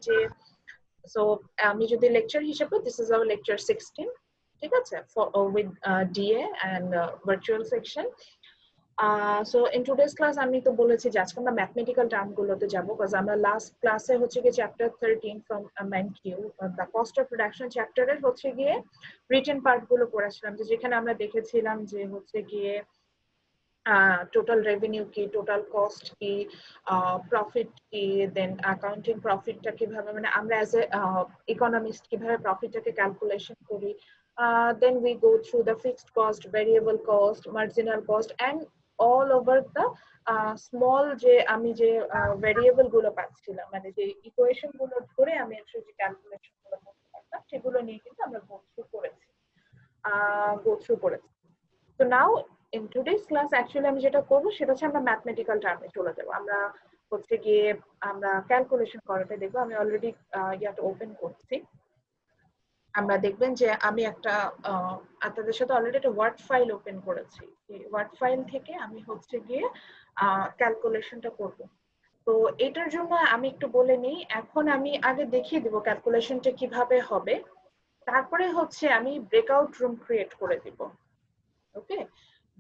যে সো আমি যদি লেকচার হিসেবে দিস ইজ আওয়ার লেকচার 16, ঠিক আছে, with DA and virtual section. So in today's class আমি তো বলেছি যে আজকে আমরা ম্যাথমেটিক্যাল টার্ম গুলোতে যাব, বিকজ আমরা লাস্ট ক্লাসে হচ্ছে গিয়ে chapter 13 from Mankiw the cost of production চ্যাপ্টারের হচ্ছে গিয়ে রিটেন পার্ট গুলো পড়াছিলাম, যে যেখানে আমরা দেখেছিলাম যে হচ্ছে গিয়ে টোটাল রেভিনিউ কি, টোটাল কস্ট কি, প্রফিট কি, দেন অ্যাকাউন্টিং প্রফিটটা কিভাবে, মানে আমরা অ্যাজ এ ইকোনমিস্ট কিভাবে প্রফিটটাকে ক্যালকুলেশন করি, then we go through the fixed cost, variable cost, marginal cost, and all over the small যে আমি যে ভেরিয়েবল গুলো পাচ্ছিলাম, মানে যে ইকুয়েশন গুলো ধরে আমি আসলে যে ক্যালকুলেশন গুলো করতে পারতাম সেগুলো নিয়ে কিন্তু আমরা go through করেছি। So now in today's class actually আমি যেটা করব সেটা হচ্ছে আমরা ম্যাথমেটিক্যাল টার্মে চলে যাব। আমরা হচ্ছে গিয়ে আমরা ক্যালকুলেশন করাতে দেখব। আমি অলরেডি ইয়াটা ওপেন করছি। আমরা দেখবেন যে আমি একটা আপনাদের সাথে অলরেডি একটা ওয়ার্ড ফাইল ওপেন করেছি। এই ওয়ার্ড ফাইল থেকে আমি হচ্ছে গিয়ে ক্যালকুলেশনটা করব। তো এটার জন্য আমি একটু বলে নিই, এখন আমি আগে দেখিয়ে দিব ক্যালকুলেশনটা কিভাবে হবে, তারপরে হচ্ছে আমি ব্রেকআউট রুম ক্রিয়েট করে দিব। ওকে,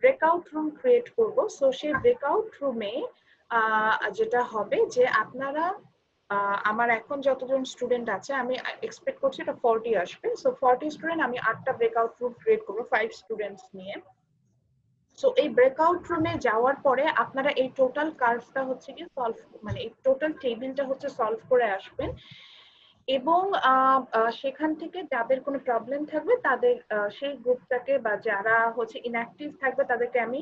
ব্রেকআউট রুম ক্রিয়েট করব। সো সেই ব্রেকআউট রুমে যেটা হবে যে আপনারা আমার এখন যতজন স্টুডেন্ট আছে আমি এক্সপেক্ট করছি এটা 40 আসবে। সো 40 স্টুডেন্ট, আমি 8টা ব্রেকআউট রুম ক্রিয়েট করব 5 স্টুডেন্টস নিয়ে। সো এই ব্রেকআউট রুমে যাওয়ার পরে আপনারা এই টোটাল কার্ভটা হচ্ছে কি সলভ, মানে এই টোটাল টেবিলটা হচ্ছে সলভ করে আসবেন, এবং সেখান থেকে যাদের কোনো প্রবলেম থাকবে তাদের সেই গ্রুপটাকে বা যারা হচ্ছে ইনঅ্যাক্টিভ থাকবে তাদেরকে আমি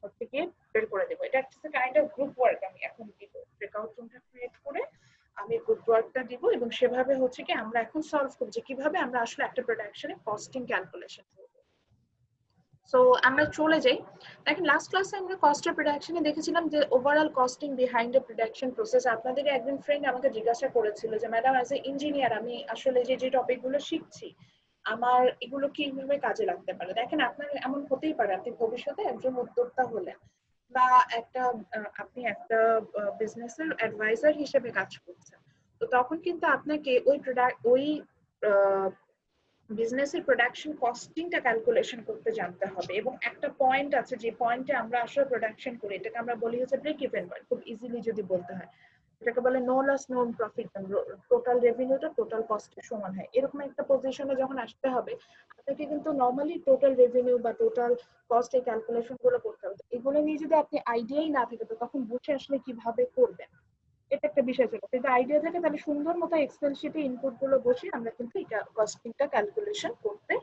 হচ্ছে গিয়ে বের করে দেবো। এটা একটা কাইন্ড অফ গ্রুপ ওয়ার্ক আমি এখন দিব। ব্রেকআউট রুমটা ক্রিয়েট করে আমি গ্রুপ ওয়ার্কটা দিব, এবং সেভাবে হচ্ছে কি আমরা এখন সলভ করব যে কিভাবে আমরা আসলে একটা প্রোডাকশনে কস্টিং ক্যালকুলেশন করব। সো আমরা চলে যাই। দেখেন লাস্ট ক্লাসে আমরা কস্ট অফ প্রোডাকশনে দেখেছিলাম যে overall costing behind the production process. আপনাদের একজন ফ্রেন্ড আমাকে জিজ্ঞাসা করেছিল যে ম্যাডাম অ্যাজ এ ইঞ্জিনিয়ার আমি আসলে যে টপিকগুলো শিখছি আমার এগুলো কিভাবে কাজে লাগতে পারে। দেখেন আপনার এমন হতেই পারে আপনি ভবিষ্যতে একজন উদ্যোক্তা হলেন বা আপনি একটা বিজনেসের অ্যাডভাইজার হিসেবে কাজ করছেন, তো তখন কিন্তু আপনাকে ওই বিজনেসের প্রোডাকশন কস্টিংটা ক্যালকুলেশন করতে জানতে হবে। এবং একটা পয়েন্ট আছে যে পয়েন্টে আমরা আসলে প্রোডাকশন করি, এটাকে আমরা বলি হচ্ছে ব্রেক ইভেন পয়েন্ট, খুব ইজিলি যদি বলতে হয় এটাকে বলে no loss no profit, total রেভিনিউটা টোটাল কস্টের সমান হয়। এরকম একটা পজিশনে যখন আসতে হবে আপনাকে কিন্তু নর্মালি টোটাল রেভিনিউ বা টোটাল কস্ট এই ক্যালকুলেশন গুলো করতে হবে। এগুলো নিয়ে যদি আপনি আইডিয়াই না থাকে তো তখন বুঝে আসলে কিভাবে করবেন, এটা একটা বিষয় ছিল। যদি আইডিয়া থাকে তাহলে সুন্দর মতো এক্সেল শিটে ইনপুট গুলো বসিয়ে আমরা কিন্তু এটা কস্টিংটা ক্যালকুলেশন করতে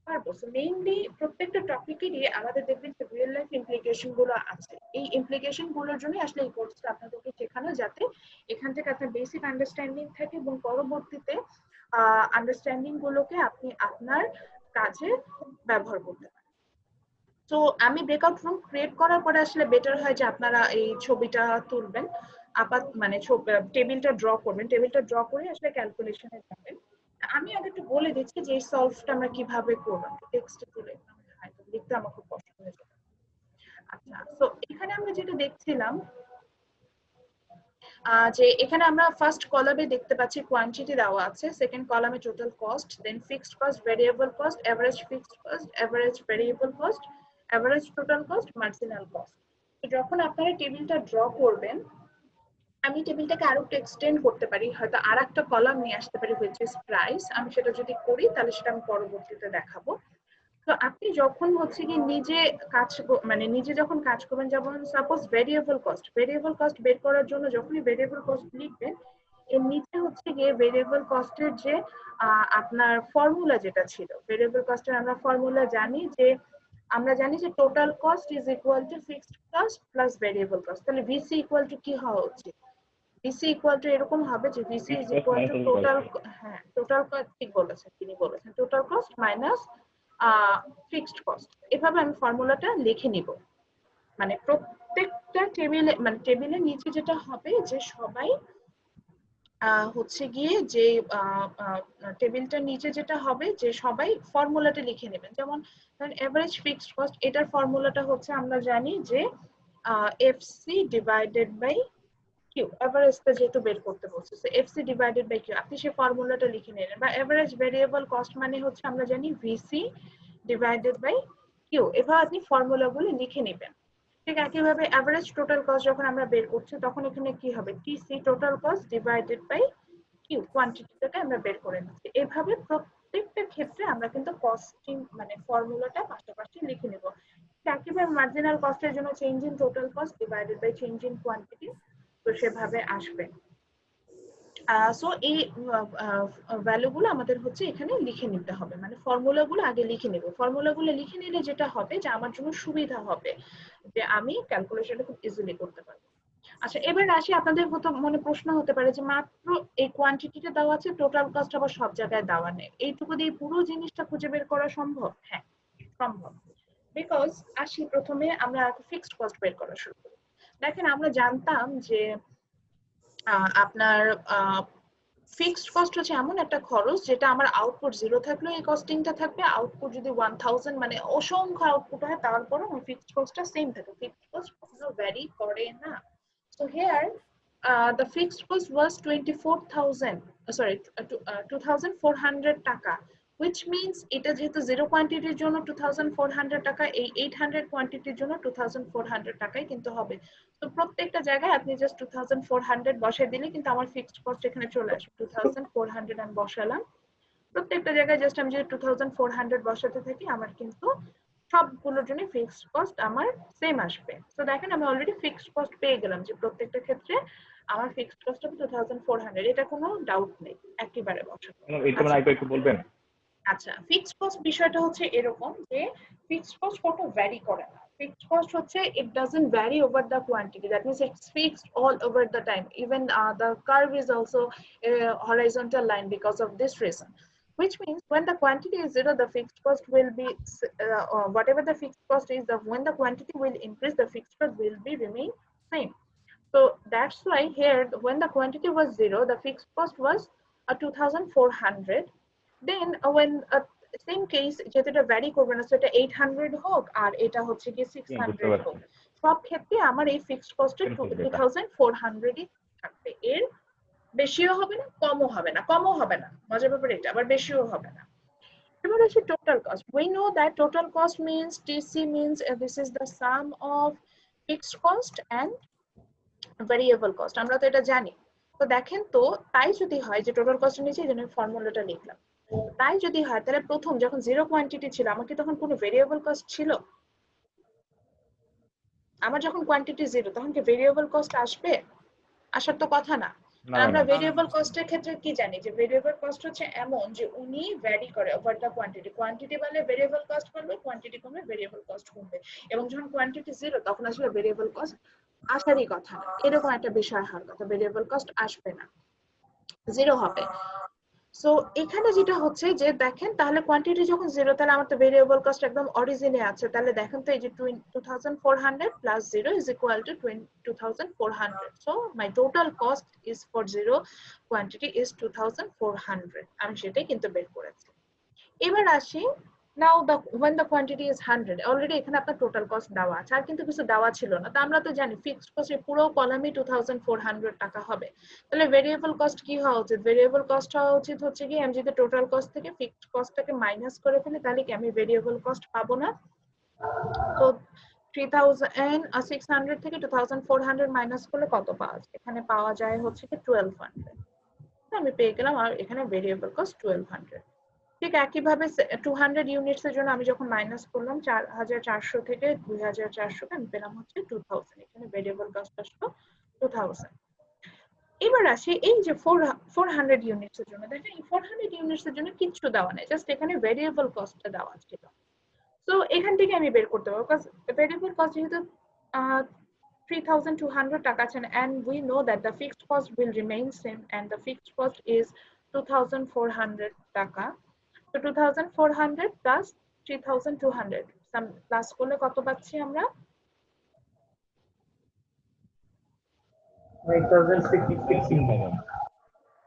পারবো। সো মেইনলি প্রত্যেকটা টপিকেরই আমাদের দেখবেন যে রিয়েল লাইফ ইমপ্লিকেশন গুলো আছে। এই ইমপ্লিকেশন গুলোর জন্য আসলে এই কোর্সটা আপনাদেরকে শেখানো, যাতে এখান থেকে আপনার বেসিক আন্ডারস্ট্যান্ডিং থাকে এবং পরবর্তীতে আন্ডারস্ট্যান্ডিং গুলোকে আপনি আপনার কাজে ব্যবহার করতে পারেন। তো আমি ব্রেকআউট রুম ক্রিয়েট করার পরে আসলে বেটার হয় যে আপনারা এই ছবিটা তুলবেন, মানে টেবিলটা ড্র করবেন, টেবিলটা ড্র করে আসলে ক্যালকুলেশনে যাবেন। আমি আগে একটু বলে দিচ্ছি যে এই সলভটা আমরা কিভাবে করব। টেক্সটে তুলে লিখতে আমার খুব কষ্ট হয়ে যাবে। আচ্ছা, তো এখানে আমরা যেটা দেখছিলাম যে এখানে আমরা ফার্স্ট কলামে দেখতে পাচ্ছি কোয়ান্টিটি দেওয়া আছে, সেকেন্ড কলামে total cost, then fixed cost, variable cost, average fixed cost, average variable cost, average total cost, marginal cost. তো যখন আপনারা টেবিলটা ড্র করবেন, আমি টেবিলটাকে আরো একটু এক্সটেন্ড করতে পারি, হয়তো আর একটা কলাম নিয়ে আসতে পারি হুইচ ইজ প্রাইস। আমি সেটা যদি করি তাহলে সেটা আমি পরবর্তীতে দেখাবো। তো আপনি যখন হচ্ছে কি নিজে মানে নিজে যখন কাজ করবেন, যেমন সাপোজ ভেরিয়েবল কস্ট বের করার জন্য যখনই ভেরিয়েবল কস্ট লিখবেন এর নিচে হচ্ছে গিয়ে ভেরিয়েবল কস্টের যে আপনার ফর্মুলা যেটা ছিল, ভেরিয়েবল কস্টের আমরা ফর্মুলা জানি যে total cost is equal to fixed cost plus variable cost. তাহলে ভিসি ইকুয়াল টু কি হওয়া উচিত? ভিসি ইকুয়াল টু এরকম হবে যে VC is equal to total, হ্যাঁ টোটাল কস্ট, ঠিক বলেছেন, তিনি বলেছেন total cost minus fixed cost. এভাবে আমি ফর্মুলাটা লিখে নিব। মানে প্রত্যেকটা টেবিলে, মানে টেবিলের নিচে যেটা হবে যে সবাই হচ্ছে গিয়ে যে টেবিলটার নিচে যেটা হবে যে সবাই ফর্মুলাটা লিখে নেবেন। যেমন এভারেজ ফিক্সড কস্ট, এটার ফর্মুলাটা হচ্ছে আমরা জানি যে FC divided by Q, Q, এভারেজটা যেহেতু বের করতে বলছে, so FC divided by Q, আপনি সেই ফর্মুলাটা লিখে নিলেন। বা এভারেজ ভেরিয়েবল কস্ট মানে হচ্ছে আমরা জানি ভিসি ডিভাইডেড বাই কিউ, এভাবে আপনি ফর্মুলাগুলো লিখে নেবেন। ঠিক একইভাবে এভারেজ টোটাল কস্ট যখন আমরা বের করছি তখন এখানে কি হবে, TC total cost divided by Q, কোয়ান্টিটিটাকে আমরা বের করে নিচ্ছি। এভাবে প্রত্যেকটা ক্ষেত্রে আমরা কিন্তু কস্টিং মানে ফর্মুলাটা পাশাপাশি লিখে নেব। একইভাবে মার্জিনাল কস্টের জন্য change in total cost divided by change in quantity, তো সেভাবে আসবে। সো এই ভ্যালুগুলো আমাদের হচ্ছে এখানে লিখে নিতে হবে, মানে ফর্মুলাগুলো আগে লিখে নেব। ফর্মুলাগুলো লিখে নিলে যেটা হবে যে আমার জন্য সুবিধা হবে, যে আমি ক্যালকুলেশনটা খুব ইজিলি করতে পারবো। আচ্ছা, এবার আসি, আপনাদের মনে প্রশ্ন হতে পারে যে মাত্র এই কোয়ান্টিটিটা দেওয়া আছে, টোটাল কস্ট আবার সব জায়গায় দেওয়া নেই, এইটুকু দিয়ে পুরো জিনিসটা খুঁজে বের করা সম্ভব? হ্যাঁ, সম্ভব। বিকজ আসি প্রথমে আমরা ফিক্সড কস্ট বের করা শুরু করি। দেখেন, আমরা জানতাম যে আপনার ফিক্সড কস্ট হচ্ছে এমন একটা খরচ যেটা আমার আউটপুট 0 থাকলেও এই কস্টিংটা থাকবে, আউটপুট যদি 1000 মানে অসংখ্য আউটপুট হয় তারপরও আমার ফিক্সড কস্টটা সেম থাকে, ফিক্সড কস্ট কখনো ভ্যারি করে না। So here, the fixed cost was 2400 টাকা, which means এটা যেহেতু 0 কোয়ান্টিটির জন্য 2400 টাকা, এই 800 কোয়ান্টিটির জন্য 2400 টাকাই কিন্তু হবে। তো প্রত্যেকটা জায়গায় আপনি জাস্ট 2400 বসাই দিলে কিন্তু আমার ফিক্সড কস্ট এখানে চলে আসবে। 2400 আমি বসালাম, প্রত্যেকটা জায়গায় জাস্ট আমি যদি 2400 বসাতে থাকি আমার কিন্তু সবগুলোর জন্য ফিক্সড কস্ট আমার সেম আসবে। তো দেখেন আমি অলরেডি ফিক্সড কস্ট পেয়ে গেলাম, যে প্রত্যেকটা ক্ষেত্রে আমার ফিক্সড কস্ট হবে 2400, এটা কোনো ডাউট নেই, একেবারে বসাবো। এটা মানে আরেকটু বলবেন? আচ্ছা, ফিক্সড কস্ট বিষয়টা হচ্ছে এরকম যে ফিক্সড কস্ট কখনো ভ্যারি করে না। ফিক্সড কস্ট হচ্ছে it doesn't vary over the quantity, that means it's fixed all over the time, even the curve is also a horizontal line because of this reason, which means when the quantity is 0 the fixed cost will be whatever the fixed cost is, when the quantity will increase the fixed cost will be remain same. So that's why here when the quantity was 0 the fixed cost was 2400, then when same case যেটা vary করবে না, সেটা 800 হোক আর এটা হচ্ছে কি 600 হোক, সব ক্ষেত্রে আমার এই ফিক্সড কস্টে 2400ই থাকবে, এর বেশিও হবে না কমও হবে না, কমও হবে না, মজার ব্যাপার এটা, আবার বেশিও হবে না। এবার আসি total cost. We know that total cost means TC means this is the sum of fixed cost and variable cost, আমরা তো এটা জানি। তো দেখেন, তো তাই যদি হয় যে টোটাল কস্টের নিচে এই জন্য ফর্মুলাটা লিখলাম, তাই যদি হয় তাহলে প্রথম যখন 0 কোয়ান্টিটি ছিল আমার কি তখন কোনো ভেরিয়েবল কস্ট ছিল? আমার যখন কোয়ান্টিটি 0 তখন কি ভেরিয়েবল কস্ট আসবে? আসার তো কথা না। আমরা ভেরিয়েবল কস্টের ক্ষেত্রে কি জানি যে ভেরিয়েবল কস্ট হচ্ছে এমন যে উনি ভ্যারি করে ওভার দ্য কোয়ান্টিটি, কোয়ান্টিটি বাড়লে ভেরিয়েবল কস্ট বাড়বে, কোয়ান্টিটি কমলে ভেরিয়েবল কস্ট কমবে, এবং যখন কোয়ান্টিটি 0 তখন আসলে ভেরিয়েবল কস্ট আসারই কথা না, এরকম একটা বিষয় হওয়ার কথা, ভেরিয়েবল কস্ট আসবে না, 0 হবে। সো এখানে যেটা হচ্ছে যে দেখেন, তাহলে কোয়ান্টিটি যখন 0 তাহলে আমার তো ভেরিয়েবল কস্ট একদম অরিজিনে আছে, তাহলে দেখেন তো এই যে 2400 plus 0 is equal to 2400, so my total cost is for 0 quantity is 2400, আমি সেটাই কিন্তু বের করেছি। এবার আসি, now when the quantity is 100, already এখানে আপনার টোটাল কস্ট দেওয়া আছে, আর কিন্তু কিছু দেওয়া ছিল না, তো আমরা তো জানি ফিক্সড কস্টের পুরো কলামই 2400 টাকা হবে, তাহলে ভেরিয়েবল কস্ট কি হওয়া উচিত? ভেরিয়েবল কস্ট হওয়া উচিত হচ্ছে কি, আমি যদি টোটাল কস্ট থেকে ফিক্সড কস্টটাকে মাইনাস করে ফেলি তাহলে কি আমি ভেরিয়েবল কস্ট পাবো না? তো 3600 থেকে 2400 মাইনাস করলে কত পাওয়া যায়? এখানে পাওয়া যায় হচ্ছে কি 1200, আমি পেয়ে গেলাম আর এখানে ভেরিয়েবল কস্ট 1200। ঠিক একইভাবে 200 ইউনিটস এর জন্য আমি যখন মাইনাস করলাম 4400 থেকে 2400 কে, আমি পেলাম হচ্ছে 2000, এখানে ভেরিয়েবল কস্ট আসলো 2000। এবার আসি এই যে 400 ইউনিটস এর জন্য, দেখেন এই 400 ইউনিটস এর জন্য কিছু দেওয়া নেই, জাস্ট এখানে ভেরিয়েবল কস্টটা দেওয়া ছিল। সো এখান থেকে আমি বের করতে পারবো, কারণ ভেরিয়েবল কস্ট যেহেতু 3200 টাকা আছে, and we know that the fixed cost will remain same and the fixed cost is 2400 টাকা। So 2400 plus 3200 সাম প্লাস করলে কত পাচ্ছি আমরা?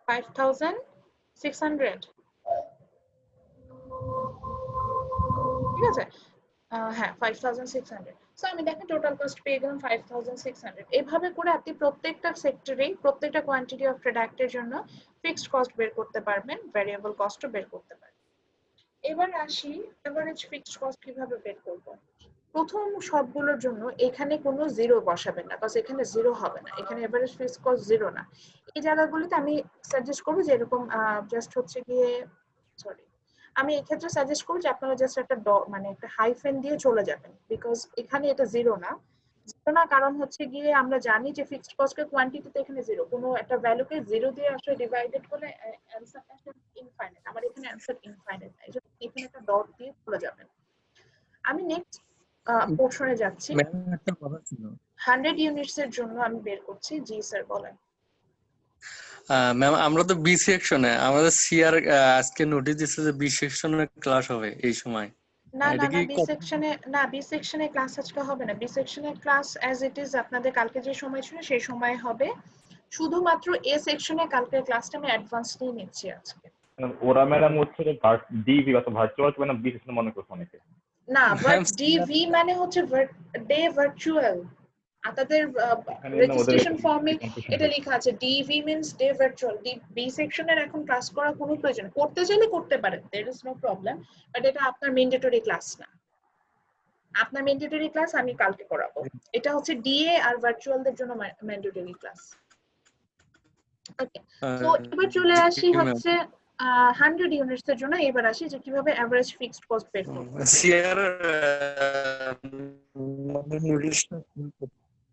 5600। ঠিক আছে, হ্যাঁ 5600। সো আমি দেখেন টোটাল কস্ট পেয়ে গেলাম 5600। এভাবে করে আপনি প্রত্যেকটা সেক্টরে প্রত্যেকটা কোয়ান্টিটি অফ প্রোডাক্টের জন্য ফিক্সড কস্ট বের করতে পারবেন, ভ্যারিয়েবল কস্টও বের করতে পারবেন। এবার আসি এভারেজ ফিক্সড কস্ট কিভাবে বের করব। প্রথম সবগুলোর জন্য এখানে কোনো জিরো বসাবেন না, কারণ এখানে জিরো হবে না, এখানে এভারেজ ফিক্সড কস্ট জিরো না। এই জায়গাগুলোতে আমি সাজেস্ট করবো যে এরকম জাস্ট হচ্ছে গিয়ে সরি আমি এক্ষেত্রে সাজেস্ট করবো যে আপনারা জাস্ট একটা মানে একটা হাইফেন দিয়ে চলে যাবেন, বিকজ এখানে এটা জিরো না। জিরো না কারণ হচ্ছে গিয়ে আমরা জানি যে ফিক্সড কস্টের কোয়ান্টিটিতে এখানে জিরো, কোনো একটা ভ্যালুকে জিরো দিয়ে আসলে ডিভাইডেড করলে অ্যান্সারটা আসলে ইনফাইনাইট। আমার এখানে অ্যান্সার ইনফাইনাইট না, এই জন্য এখানে একটা ডট দিয়ে চলে যাবেন। আমি নেক্সট পোর্শনে যাচ্ছি। ম্যাম একটা কথা ছিল, 100 ইউনিটস এর জন্য আমি বের করছি। জি স্যার বলেন। ম্যাম আমরা তো বি সেকশনে, আমাদের সিআর আজকে নোটিশ দিচ্ছে যে বি সেকশনের ক্লাস হবে এই সময়। না না এটা কি না বি সেকশনে না, বি সেকশনে ক্লাস আজকে হবে না। বি সেকশনের ক্লাস অ্যাজ ইট ইজ আপনাদের কালকে যে সময় ছিল সেই সময় হবে। শুধুমাত্র এ সেকশনে কালকের ক্লাসটা আমি অ্যাডভান্স নিয়ে নিচ্ছি আজকে। ওরা ম্যাডাম হচ্ছে ডিভি অথবা ভার্চুয়াল ম্যাডাম বি সেকশন মনে করছে অনেকে। না বাট ম্যাম ডিভি মানে হচ্ছে ডে ভার্চুয়াল। আপনাদের রেজিস্ট্রেশন ফর্মে এটা লেখা আছে DV means day virtual. B সেকশনের এখন ক্লাস করার কোনো প্রয়োজন, করতে চাইলে করতে পারেন, there is no problem, but এটা আপনার ম্যান্ডেটরি ক্লাস না। আপনার ম্যান্ডেটরি ক্লাস আমি কালকে করাবো। এটা হচ্ছে ডিএ আর ভার্চুয়ালদের জন্য ম্যান্ডেটরি ক্লাস। ওকে, তো এবার চলে আসি হচ্ছে 100 ইউনিটস এর জন্য। এবার আসি যে কিভাবে এভারেজ ফিক্সড কস্ট বের করব। সিআর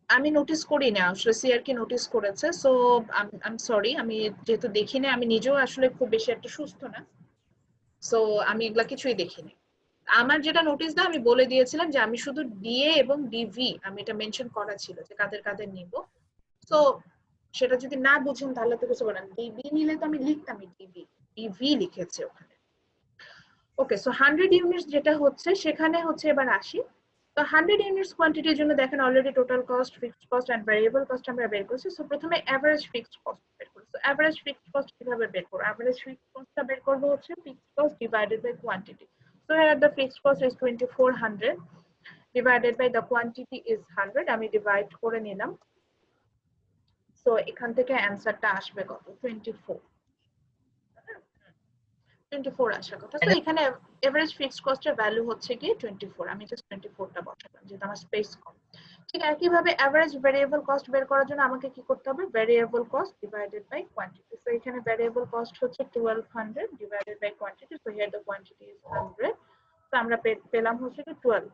আমি নোটিস করি না আসলে, সিআর কি নোটিস করেছে। সো আই এম সরি, আমি যেহেতু দেখিনি, আমি নিজেও আসলে খুব বেশি একটা সুস্থ না, সো আমি এগুলা কিছুই দেখিনি। আমার যেটা নোটিস দেয় আমি বলে দিয়েছিলাম যে আমি শুধু ডিএ এবং ডিভি আমি এটা মেনশন করা ছিল যে কাদের কাদের নিব। সো সেটা যদি না বুঝেন তাহলে তো কিছু বলেন। ডিবি নিলে তো আমি লিখতাম ডিবি, ডিভি লিখেছে ওখানে। ওকে, সো 100 ইউনিটস যেটা হচ্ছে সেখানে হচ্ছে এবার আসি। তো 100 ইউনিটস কোয়ান্টিটির জন্য দেখেন already total cost, fixed cost and variable cost আমরা বের করছি। সো প্রথমে এভারেজ ফিক্সড কস্ট বের করব। সো এভারেজ ফিক্সড কস্ট কিভাবে বের করব? এভারেজ ফিক্সড কস্টটা বের করব হচ্ছে fixed cost divided by quantity. So here the fixed cost is 2400 divided by the quantity is 100. আমি ডিভাইড করে নিলাম। সো এখান থেকে অ্যানসারটা আসবে কত? 24 আসার কথা। তো এখানে এভারেজ ফিক্সড কস্টের ভ্যালু হচ্ছে কি 24। আমি জাস্ট 24টা বসালাম যেহেতু আমার স্পেস কম। ঠিক একইভাবে এভারেজ ভেরিয়েবল কস্ট বের করার জন্য আমাকে কি করতে হবে? Variable cost divided by quantity. So এখানে ভেরিয়েবল কস্ট হচ্ছে 1200 divided by quantity. So here the quantity is 100। তো আমরা পেলাম হচ্ছে কি 12।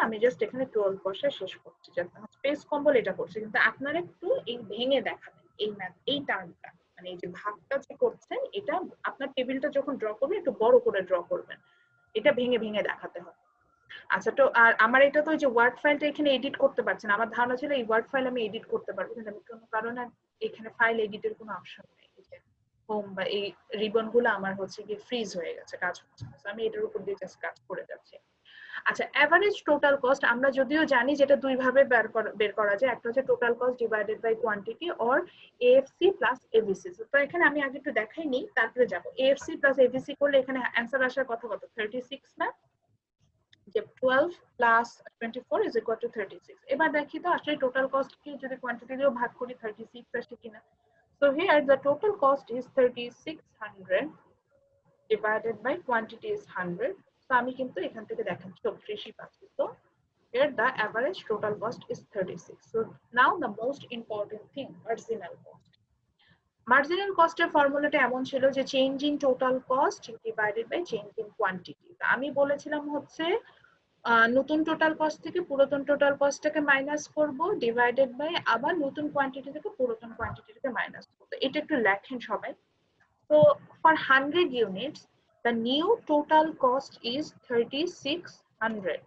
আমি জাস্ট এখানে 12 বসায় শেষ করছি, জাস্ট আমার স্পেস কম বলে এটা করছি। কিন্তু আপনারা একটু এই ভেঙে দেখাবেন এই ম্যাথ, এই টার্মটা, মানে এই যে ভাগটা যে করছেন এটা আপনার টেবিলটা যখন ড্র করবেন একটু বড় করে ড্র করবেন, এটা ভেঙে ভেঙে দেখাতে হবে। আচ্ছা, তো আর আমার এটা তো যে ওয়ার্ড ফাইলটা এখানে এডিট করতে পারছেন, আমার ধারণা ছিল এই ওয়ার্ড ফাইল আমি এডিট করতে পারবো, কিন্তু আমি কোনো কারণে এখানে ফাইল এডিটের কোনো অপশন নেই। হোম বা এই রিবন গুলো আমার হচ্ছে কি ফ্রিজ হয়ে গেছে, কাজ হচ্ছে না। আমি এটার উপর দিয়ে জাস্ট কাজ করে যাচ্ছি। আচ্ছা, এভারেজ টোটাল কস্ট আমরা যদিও জানি যেটা দুই ভাবে বের করা যায়, একটা হচ্ছে total cost divided by quantity or AFC plus AVC. তো এখানে আমি আগে একটু দেখাই নিই তারপরে যাব। এএফসি প্লাস এভিসি করলে এখানে অ্যানসার আসার কথা কত? 36 না? যে 12 প্লাস 24 ইজ ইকুয়াল টু 36। এবার দেখি তো আসলে টোটাল কস্ট কি যদি কোয়ান্টিটি দিয়েও ভাগ করি 36 আসে কিনা। So here the total cost is 3600 divided by quantity is 100. So আমি কিন্তু এখান থেকে দেখেন 34 পাচ্ছি। So here the average total cost is 36. So now the most important thing, marginal cost. Marginal কস্টের ফর্মুলাটা এমন ছিল যে change in total cost divided by change in quantity. আমি বলেছিলাম হচ্ছে নতুন টোটাল কস্ট থেকে পুরাতন টোটাল কস্টটাকে মাইনাস করব ডিভাইডেড বাই আবার নতুন কোয়ান্টিটি থেকে পুরাতন কোয়ান্টিটিটাকে মাইনাস করব। এটা একটু লেখেন সবাই। So for 100 units the new total cost is 3600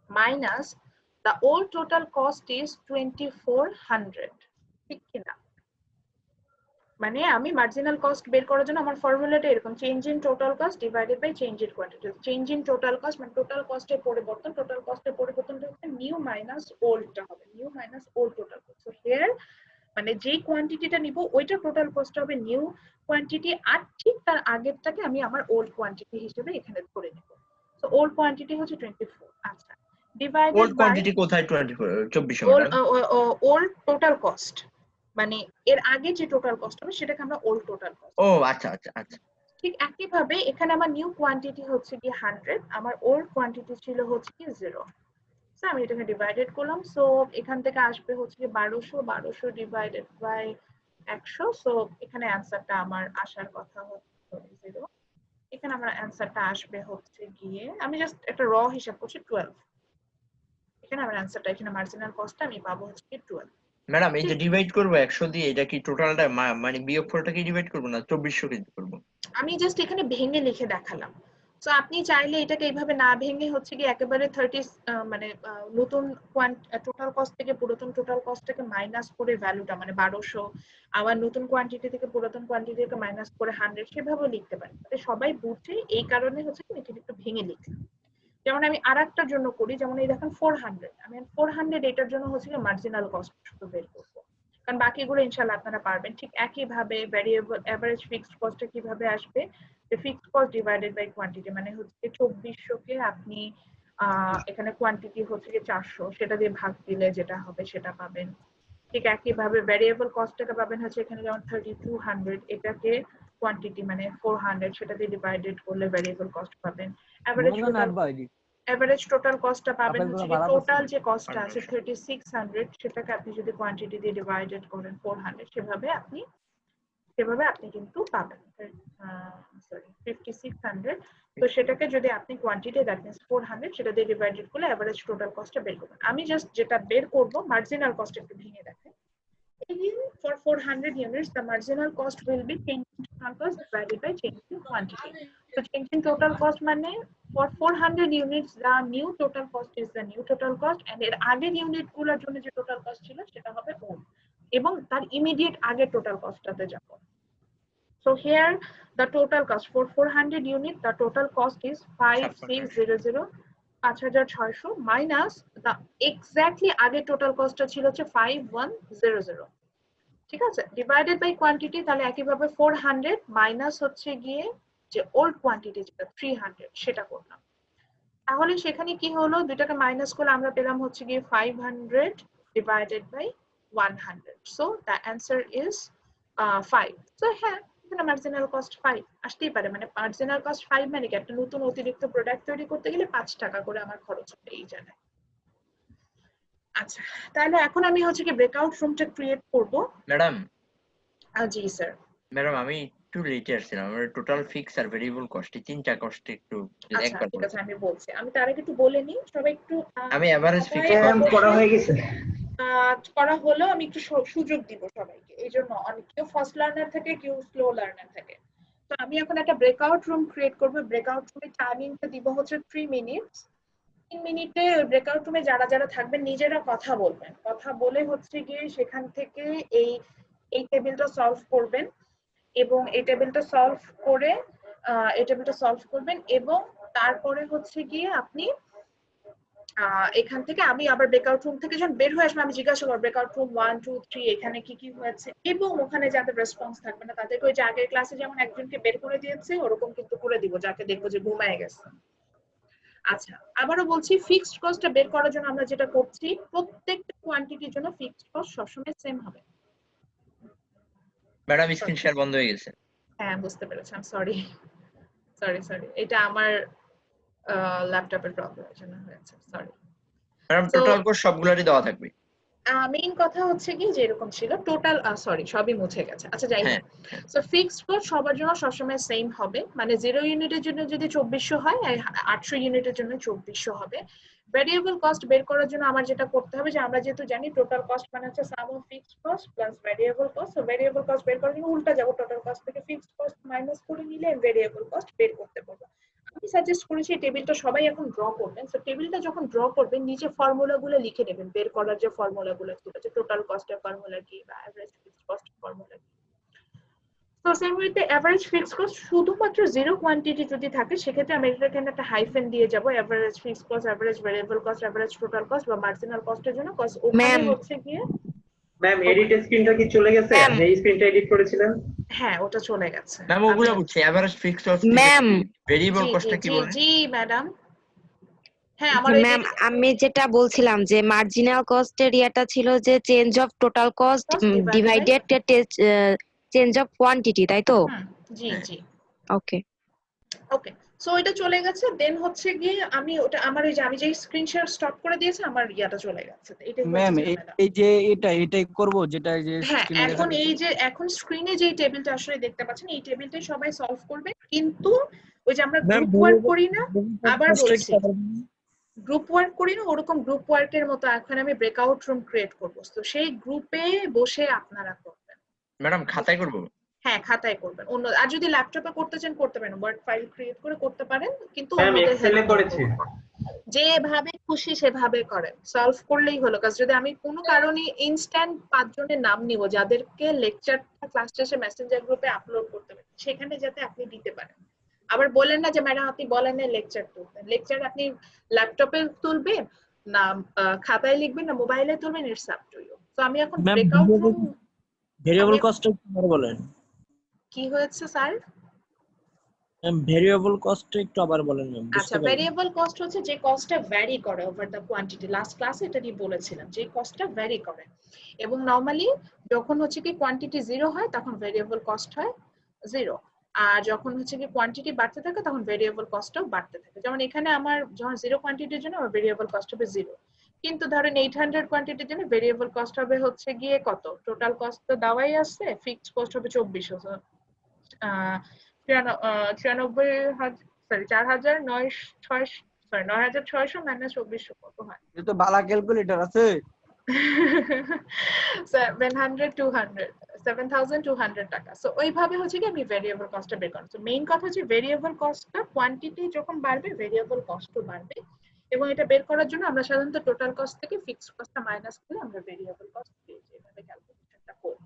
minus the old total cost is 2400. ঠিক কি না? মানে আমি মার্জিনাল কস্ট বের করার জন্য আমার ফর্মুলাটা এরকম, change in total cost divided by change in quantity. Change in total cost মানে টোটাল কস্টের পরিবর্তন, টোটাল কস্টের পরিবর্তনটা হচ্ছে নিউ মাইনাস ওল্ডটা হবে, new minus old total cost. So here মানে যে কোয়ান্টিটিটা নিব ওইটা টোটাল কস্ট হবে নিউ কোয়ান্টিটি, আর ঠিক তার আগেরটাকে আমি আমার ওল্ড কোয়ান্টিটি হিসেবে এখানে ধরে নেব। সো ওল্ড কোয়ান্টিটি হচ্ছে 24। আচ্ছা, ডিভাইডেড ওল্ড বাই কোয়ান্টিটি কোথায় 2400 ম্যাডাম? ওল্ড টোটাল কস্ট, মানে এর আগে যে টোটাল কস্ট হবে সেটাকে আমরা ওল্ড টোটাল কস্ট। ও আচ্ছা আচ্ছা আচ্ছা। ঠিক একইভাবে এখানে আমার নিউ কোয়ান্টিটি হচ্ছে কি 100, আমার ওল্ড কোয়ান্টিটি ছিল হচ্ছে কি 0। সো আমি এটাকে ডিভাইডেড করলাম, সো এখান থেকে আসবে হচ্ছে কি 1200 ডিভাইডেড বাই 100। সো এখানে অ্যান্সারটা আমার আসার কথা হচ্ছে 0। এখানে আমার অ্যান্সারটা আসবে হচ্ছে গিয়ে, আমি জাস্ট একটা র হিসাব করছি 12। এখানে আমার অ্যান্সারটা, এখানে মার্জিনাল কস্টটা আমি পাবো হচ্ছে কি 12। ম্যাডাম এই যে ডিভাইড করব 100 দিয়ে, এটা কি টোটালটা মানে বিয়োগফলটাকে ডিভাইড করব না 2400 কে করব? আমি জাস্ট এখানে ভেঙে লিখে দেখালাম। সো আপনি চাইলে এটাকে এইভাবে না ভেঙে হচ্ছে কি একেবারে 30 মানে নতুন টোটাল কস্ট থেকে পুরাতন টোটাল কস্টটাকে মাইনাস করে ভ্যালুটা মানে 1200, আবার নতুন কোয়ান্টিটি থেকে পুরাতন কোয়ান্টিটিকে মাইনাস করে 100 সেভাবেও লিখতে পারেন। তাতে সবাই বুঝে, এই কারণে হচ্ছে কি এটা একটু ভেঙে লিখলাম। যেমন আমি আরেকটার জন্য করি, যেমন এই দেখেন 400, আমি 400 এটার জন্য হচ্ছে কি মার্জিনাল কস্ট শুধু বের করব, কারণ বাকিগুলো ইনশাআল্লাহ আপনারা পারবেন। ঠিক একইভাবে ভ্যারিয়েবল এভারেজ ফিক্সড কস্টটা কিভাবে আসবে, যে fixed cost divided by quantity, মানে হচ্ছে 2400 কে আপনি এখানে কোয়ান্টিটি হচ্ছে কি 400, সেটা দিয়ে ভাগ দিলে যেটা হবে সেটা পাবেন। ঠিক একইভাবে ভ্যারিয়েবল কস্টটাকে পাবেন হচ্ছে এখানে যেমন 3200, এটাকে কোয়ান্টিটি মানে 400, সেটা দিয়ে ডিভাইডেড করলে ভ্যারিয়েবল কস্ট পাবেন। এভারেজ টোটাল কস্টটা পাবেন হচ্ছে কি টোটাল যে কস্টটা আছে 3600, সেটাকে আপনি যদি কোয়ান্টিটি দিয়ে ডিভাইডেড করেন 400, সেভাবে আপনি কিন্তু পাবেন। সরি 5600, তো সেটাকে যদি আপনি কোয়ান্টিটি দ্যাট মিন্স 400 সেটা দিয়ে ডিভাইডেড করলে এভারেজ টোটাল কস্টটা বের করবেন। আমি জাস্ট যেটা বের করব মার্জিনাল কস্ট একটু ভেঙে দেখাই। Again, for 400 units, the marginal cost will be change in total cost divided by change in quantity. So change in total cost মানে for 400 units, the new total cost is the new total cost, and এর আগের unit গুলোর জন্য যে total cost ছিল সেটা হবে old, এবং তার ইমিডিয়েট আগের টোটাল কস্টটাতে যাব। So here the total cost for 400 unit, the total cost is 5600, 5600 minus the exactly আগের টোটাল কস্টটা ছিল হচ্ছে 5100। ঠিক আছে, ডিভাইডেড বাই কোয়ান্টিটি, তাহলে একইভাবে 400 মাইনাস হচ্ছে গিয়ে যে ওল্ড কোয়ান্টিটি যেটা 300 সেটা করলাম। তাহলে সেখানে কি হলো, দুটাকে মাইনাস করলে আমরা পেলাম হচ্ছে গিয়ে 500 divided by 100। So the answer is 5। So হ্যাঁ, এখানে মার্জিনাল কস্ট 5 আসতেই পারে, মানে মার্জিনাল কস্ট 5 মানে কি একটা নতুন অতিরিক্ত প্রোডাক্ট তৈরি করতে গেলে 5 টাকা করে আমার খরচ হবে এই জায়গায়। আচ্ছা, তাহলে এখন আমি হচ্ছে কি ব্রেকআউট রুমটা ক্রিয়েট করব। ম্যাডাম জি স্যার। ম্যাডাম আমি একটু লেটে আসছিলাম, আমার টোটাল ফিক্স আর ভেরিয়েবল কস্ট তিনটা কষ্ট একটু একবার ঠিক আছে, আমি বলছি, আমি তার আগে একটু বলে নিই, সবাই একটু আমি এভারেজ ফিক্স করা হয়ে গেছে, করা হলো, আমি একটু সুযোগ দিব সবাইকে, এই জন্য অনেক কেউ ফার্স্ট লার্নার থাকে, কেউ স্লো লার্নার থাকে। তো আমি এখন একটা ব্রেকআউট রুম ক্রিয়েট করব। ব্রেকআউট রুমের টাইমিংটা দিব হচ্ছে 3 মিনিটস। 3 মিনিটে ব্রেকআউট রুমে যারা যারা থাকবেন নিজেরা কথা বলবেন, কথা বলে হচ্ছে গিয়ে সেখান থেকে এই টেবিলটা সলভ করবেন, এবং এই টেবিলটা সলভ করবেন, এবং তারপরে হচ্ছে গিয়ে আপনি এখান থেকে আমি আবার ব্রেকআউট রুম থেকে যখন বের হয়ে আসবো আমি জিজ্ঞাসা করবো ব্রেকআউট রুম 1 2 3 এখানে কি কি হয়েছে, এবং ওখানে যাদের রেসপন্স থাকবে না তাদেরকে ওই যে আগের ক্লাসে যেমন একজনকে বের করে দিয়েছে ওরকম কিন্তু করে দিব, যাকে দেখবো যে ঘুমায় গেছে। আচ্ছা, আবারও বলছি, ফিক্সড কস্টটা বের করার জন্য আমরা যেটা করছি, প্রত্যেকটা কোয়ান্টিটির জন্য ফিক্সড কস্ট সবসময় সেম হবে। ম্যাডাম স্ক্রিন শেয়ার বন্ধ হয়ে গেছে। হ্যাঁ, বুঝতে পেরেছি, আই এম সরি, এটা আমার ল্যাপটপের প্রবলেমের জন্য হয়েছে, সরি। ম্যাডাম টোটাল কস্ট সবগুলোরই দেওয়া থাকবে। মেইন কথা হচ্ছে কি যে এরকম ছিল টোটাল, সরি সবই মুছে গেছে। আচ্ছা যাই হোক, সো ফিক্সড কস্ট সবার জন্য সবসময় সেম হবে, মানে 0 ইউনিটের জন্য যদি 2400 হয়, 800 ইউনিটের জন্য 2400 হবে। ভ্যারিয়েবল কস্ট বের করার জন্য আমার যেটা করতে হবে, যে আমরা যেহেতু জানি টোটাল কস্ট মানে হচ্ছে sum of fixed cost plus variable cost, so variable cost বের করার জন্য উল্টা যাব, টোটাল কস্ট থেকে ফিক্সড কস্ট মাইনাস করে নিলে ভ্যারিয়েবল কস্ট বের করতে পারবো। আমি সাজেস্ট করেছি এই টেবিলটা সবাই এখন ড্র করবেন। সো টেবিলটা যখন ড্র করবেন নিচে ফর্মুলাগুলো লিখে নেবেন, বের করার যে ফর্মুলাগুলো আছে, টোটাল কস্টের ফর্মুলা কি বা এভারেজ ফিক্সড কস্টের ফর্মুলা কি। তো সেম ওয়েতে এভারেজ ফিক্সড কস্ট শুধুমাত্র 0 কোয়ান্টিটি যদি থাকে সেক্ষেত্রে আমি এটাকে একটা হাইফেন দিয়ে যাব, average fixed cost, average variable cost, average total cost বা মার্জিনাল কস্টের জন্য কস্ট ওখানে হচ্ছে গিয়ে। ম্যাম এডিট স্ক্রিনটা কি চলে গেছে? যে স্ক্রিনটা এডিট করেছিলেন? হ্যাঁ, ওটা চলে গেছে ম্যাম ওগুলো বুঝছি, average fixed cost, ma'am variable কস্টটা কি বলেন? জি ম্যাডাম, হ্যাঁ আমার ওই ম্যাম আমি যেটা বলছিলাম যে মার্জিনাল কস্টের ইয়াটা ছিল যে change of total cost divided change of quantity, তাই তো? জি হ্যাঁ। জি ওকে ওকে। সো এটা চলে গেছে, দেন হচ্ছে গিয়ে আমি ওটা আমার ওই যে আমি যে স্ক্রিন শেয়ার স্টপ করে দিয়েছি আমার ইয়াটা চলে গেছে, এটাই হচ্ছে ম্যাম ঝামেলা। এই যে এটাই করব যেটা এই যে হ্যাঁ স্ক্রিনে দেখা এখন যাচ্ছে। এই যে এখন স্ক্রিনে যে টেবিলটা আসলে দেখতে পাচ্ছেন এই টেবিলটাই সবাই সলভ করবে, কিন্তু ওই যে আমরা গ্রুপ ওয়ার্ক করি না, আবার বলছি গ্রুপ ওয়ার্ক করি না, ওরকম গ্রুপ ওয়ার্কের মতো এখন আমি ব্রেকআউট রুম ক্রিয়েট করবো, তো সেই গ্রুপে বসে আপনারা করবেন। ম্যাডাম খাতায় করবো? হ্যাঁ খাতায় করবেন, অন্য আর যদি ল্যাপটপে করতে চান করতে পারেন, ওয়ার্ড ফাইল ক্রিয়েট করে করতে পারেন, কিন্তু ম্যাম অন্যদের এক্সেলে হেল্প করেছি। যেভাবে খুশি সেভাবে করেন, সলভ করলেই হলো। কাজ যদি আমি কোনো কারণে ইনস্ট্যান্ট 5 জনের নাম নিব যাদেরকে লেকচারটা ক্লাস শেষে মেসেঞ্জার গ্রুপে আপলোড করতে হবে, সেখানে যাতে আপনি দিতে পারেন। আবার বলেন না যে ম্যাডাম আপনি বলেন না লেকচার তুলবেন, লেকচার আপনি ল্যাপটপে তুলবেন না খাতায় লিখবেন না মোবাইলে তুলবেন, ইটস আপ টু ইউ। তো আমি এখন ma'am breakout room variable cost একটু বলেন। কি হয়েছে স্যার? ম্যাম ভেরিয়েবল কস্ট একটু আবার বলেন ম্যাম, বুঝতে আচ্ছা পারলাম। ভেরিয়েবল কস্ট হচ্ছে যে কস্টটা ভ্যারি করে ওভার দ্য কোয়ান্টিটি, লাস্ট ক্লাসে এটা নিয়ে বলেছিলাম যে কস্টটা ভ্যারি করে, এবং নরমালি যখন হচ্ছে কি কোয়ান্টিটি জিরো হয় তখন ভেরিয়েবল কস্ট হয় জিরো, আর যখন হচ্ছে কি কোয়ান্টিটি বাড়তে থাকে তখন ভেরিয়েবল কস্টও বাড়তে থাকে। যেমন এখানে আমার যখন জিরো কোয়ান্টিটির জন্য আমার ভেরিয়েবল কস্ট হবে জিরো, কিন্তু ধরেন 800 কোয়ান্টিটির জন্য ভেরিয়েবল কস্ট হবে হচ্ছে গিয়ে কত, টোটাল কস্ট তো দেওয়াই আছে, ফিক্সড কস্ট হবে 2400, 9600 মাইনাস 2400 কত হয়? এটা তো বালা ক্যালকুলেটর আছে। 7200 টাকা। সো ওইভাবে হচ্ছে কি আমি ভেরিয়েবল কস্টটা বের করব। সো মেইন কথা হচ্ছে ভেরিয়েবল কস্টটা কোয়ান্টিটি যখন বাড়বে ভেরিয়েবল কস্টও বাড়বে, এবং এটা বের করার জন্য আমরা সাধারণত টোটাল কস্ট থেকে ফিক্সড কস্টটা মাইনাস করে আমরা ভেরিয়েবল কস্ট পেয়ে যাই, এভাবে ক্যালকুলেশনটা করব।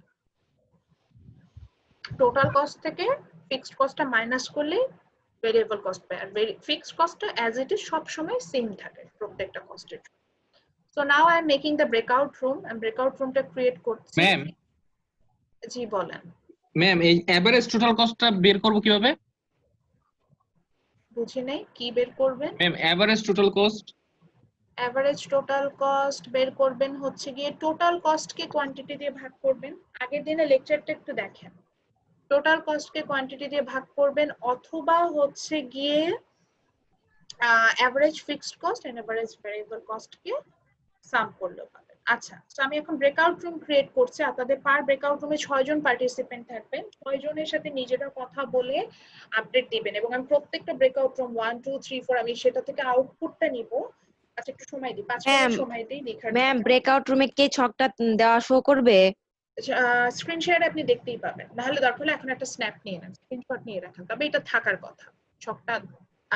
টোটাল কস্ট থেকে ফিক্সড কস্টটা মাইনাস করলে ভেরিয়েবল কস্ট পাই, আর ফিক্সড কস্টটা অ্যাজ ইট ইজ সব সময় সেম থাকে প্রত্যেকটা কস্টের। So now I am making the breakout room, আমি ব্রেকআউট রুমটা ক্রিয়েট করছি। ম্যাম জি বলেন। ম্যাম এই এভারেজ টোটাল কস্টটা বের করব কিভাবে? বুঝি নাই কি বের করবেন? Ma'am average total cost. Average total cost বের করবেন হচ্ছে গিয়ে টোটাল কস্টকে কোয়ান্টিটি দিয়ে ভাগ করবেন। আগের দিনে লেকচারটা একটু দেখেন, টোটাল কস্টকে কোয়ান্টিটি দিয়ে ভাগ করবেন, অথবা হচ্ছে গিয়ে average fixed cost and average variable কস্টকে সাম করলেও পাবেন। আচ্ছা তো আমি এখন ব্রেকআউট রুম ক্রিয়েট করছি, আপনাদের পার ব্রেকআউট রুমে 6 জন পার্টিসিপেন্ট থাকবেন, 6 জনের সাথে নিজেরা কথা বলে আপডেট দিবেন, এবং আমি প্রত্যেকটা ব্রেকআউট রুম 1 2 3 4 আমি সেটা থেকে আউটপুটটা নিব। আচ্ছা একটু সময় দিই, 5 মিনিট সময় দিই লেখার ম্যাম জন্য। ব্রেকআউট রুমে কি ছকটা দেওয়া শো করবে? স্ক্রিন শেয়ারে আপনি দেখতেই পাবেন, নাহলে দরকার হলে এখন একটা স্ন্যাপ নিয়ে নেন, স্ক্রিনশট নিয়ে রাখেন, তবে এটা থাকার কথা ছকটা।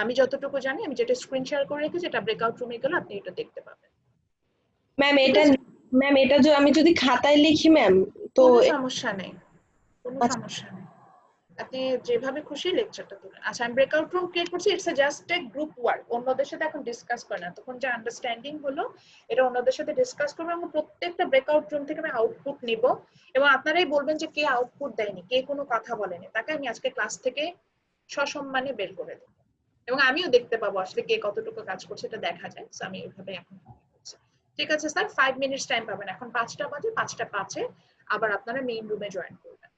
আমি যতটুকু জানি, আমি যেটা স্ক্রিন শেয়ার করে রেখেছি এটা ব্রেকআউট রুমে গেলে আপনি এটা দেখতে পাবেন। ম্যাম এটা আমি যদি খাতায় লিখি ম্যাম তো কোনো সমস্যা নেই, কোনো সমস্যা নেই, আপনি যেভাবে খুশি লেকচারটা তুলেন। আচ্ছা আমি ব্রেকআউট রুম ক্রিয়েট করছি, it's just a group work, অন্যদের সাথে এখন ডিসকাস করে না, তখন যে আন্ডারস্ট্যান্ডিং হলো এটা অন্যদের সাথে ডিসকাস করবো, এবং প্রত্যেকটা ব্রেকআউট রুম থেকে আমি আউটপুট নিব, এবং আপনারাই বলবেন যে কে আউটপুট দেয়নি, কে কোনো কথা বলেনি, তাকে আমি আজকে ক্লাস থেকে সসম্মানে বের করে দেবো, এবং আমিও দেখতে পাবো আসলে কে কতটুকু কাজ করছে, এটা দেখা যায়। আমি ওইভাবে এখন করছি। ঠিক আছে স্যার, 5 মিনিটস টাইম পাবেন, এখন 5টা বাজে, 5টা 5-এ আবার আপনারা মেইন রুমে জয়েন করবেন।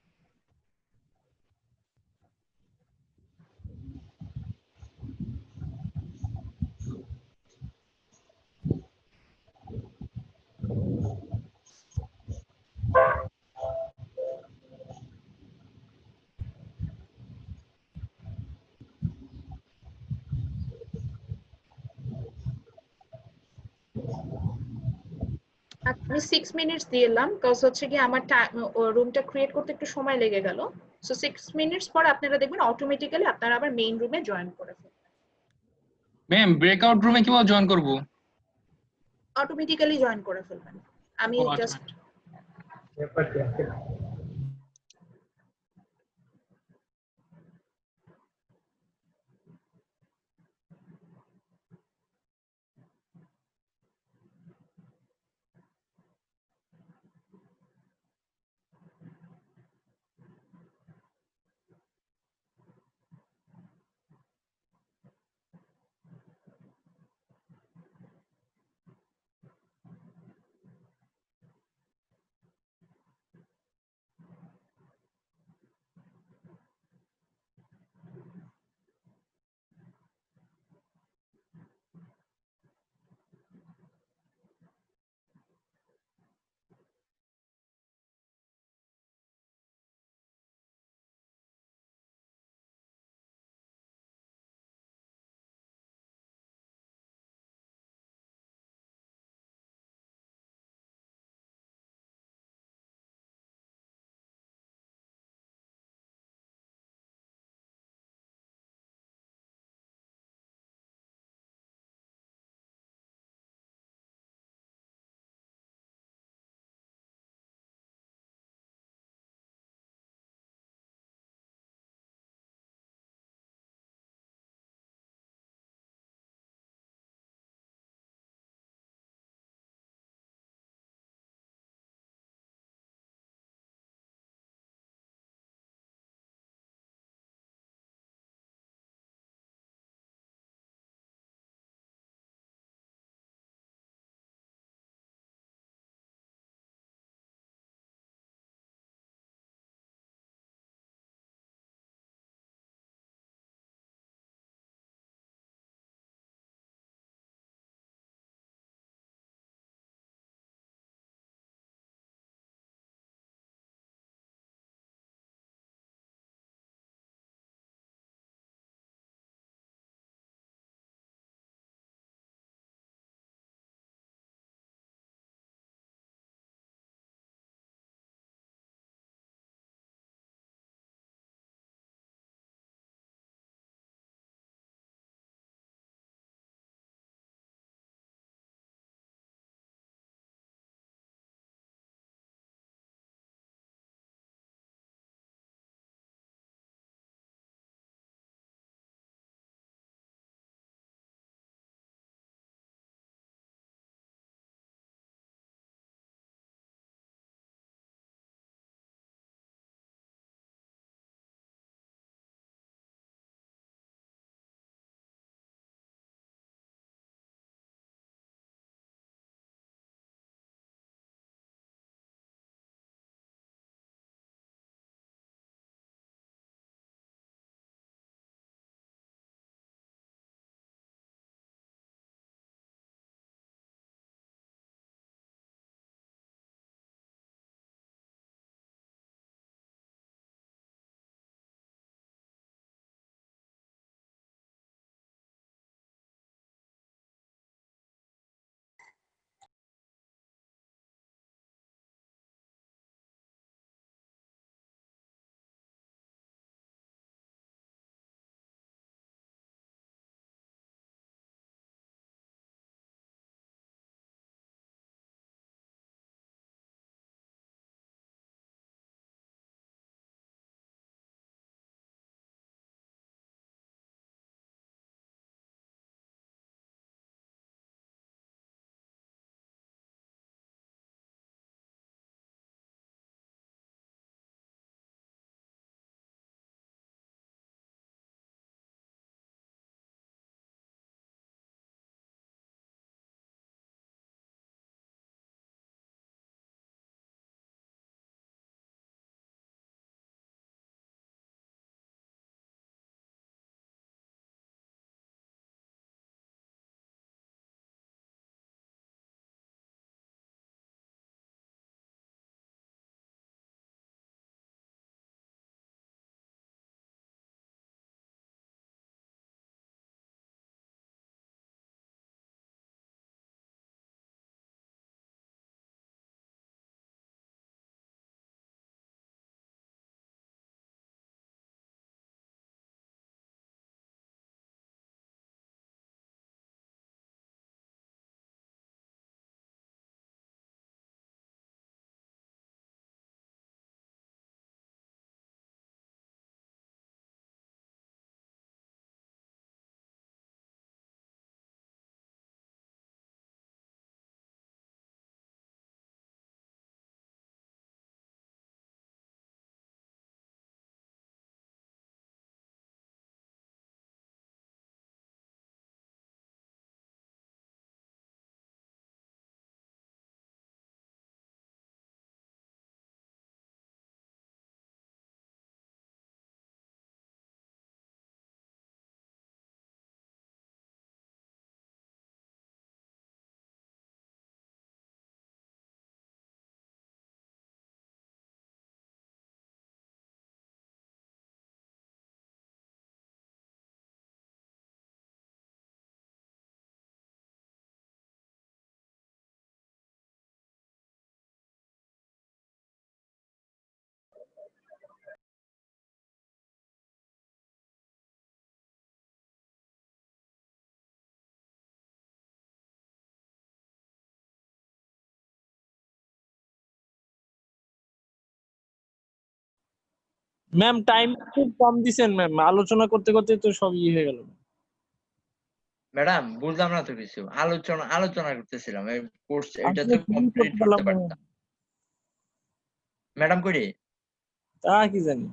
আমি 6 মিনিটস দিলাম, কজ হচ্ছে কি আমার রুমটা ক্রিয়েট করতে একটু সময় লেগে গেল। সো 6 মিনিটস পর আপনারা দেখবেন অটোমেটিক্যালি আপনারা আবার মেইন রুমে জয়েন করে ফেলবেন। ম্যাম ব্রেকআউট রুমে কিভাবে জয়েন করব? অটোমেটিক্যালি জয়েন করে ফেলবেন। আমি ও আচ্ছা জাস্ট ম্যাম টাইম খুব কম দিছেন ম্যাম, আলোচনা করতে করতে তো সব হয়ে গেল। ম্যাডাম বুঝলাম না তো কিছু, আলোচনা করতেছিলাম এই কোর্স এটা আসলে তো কি কমপ্লিট করতে করতে পারলাম না, পারতাম। ম্যাডাম কইরে তা কি জানি।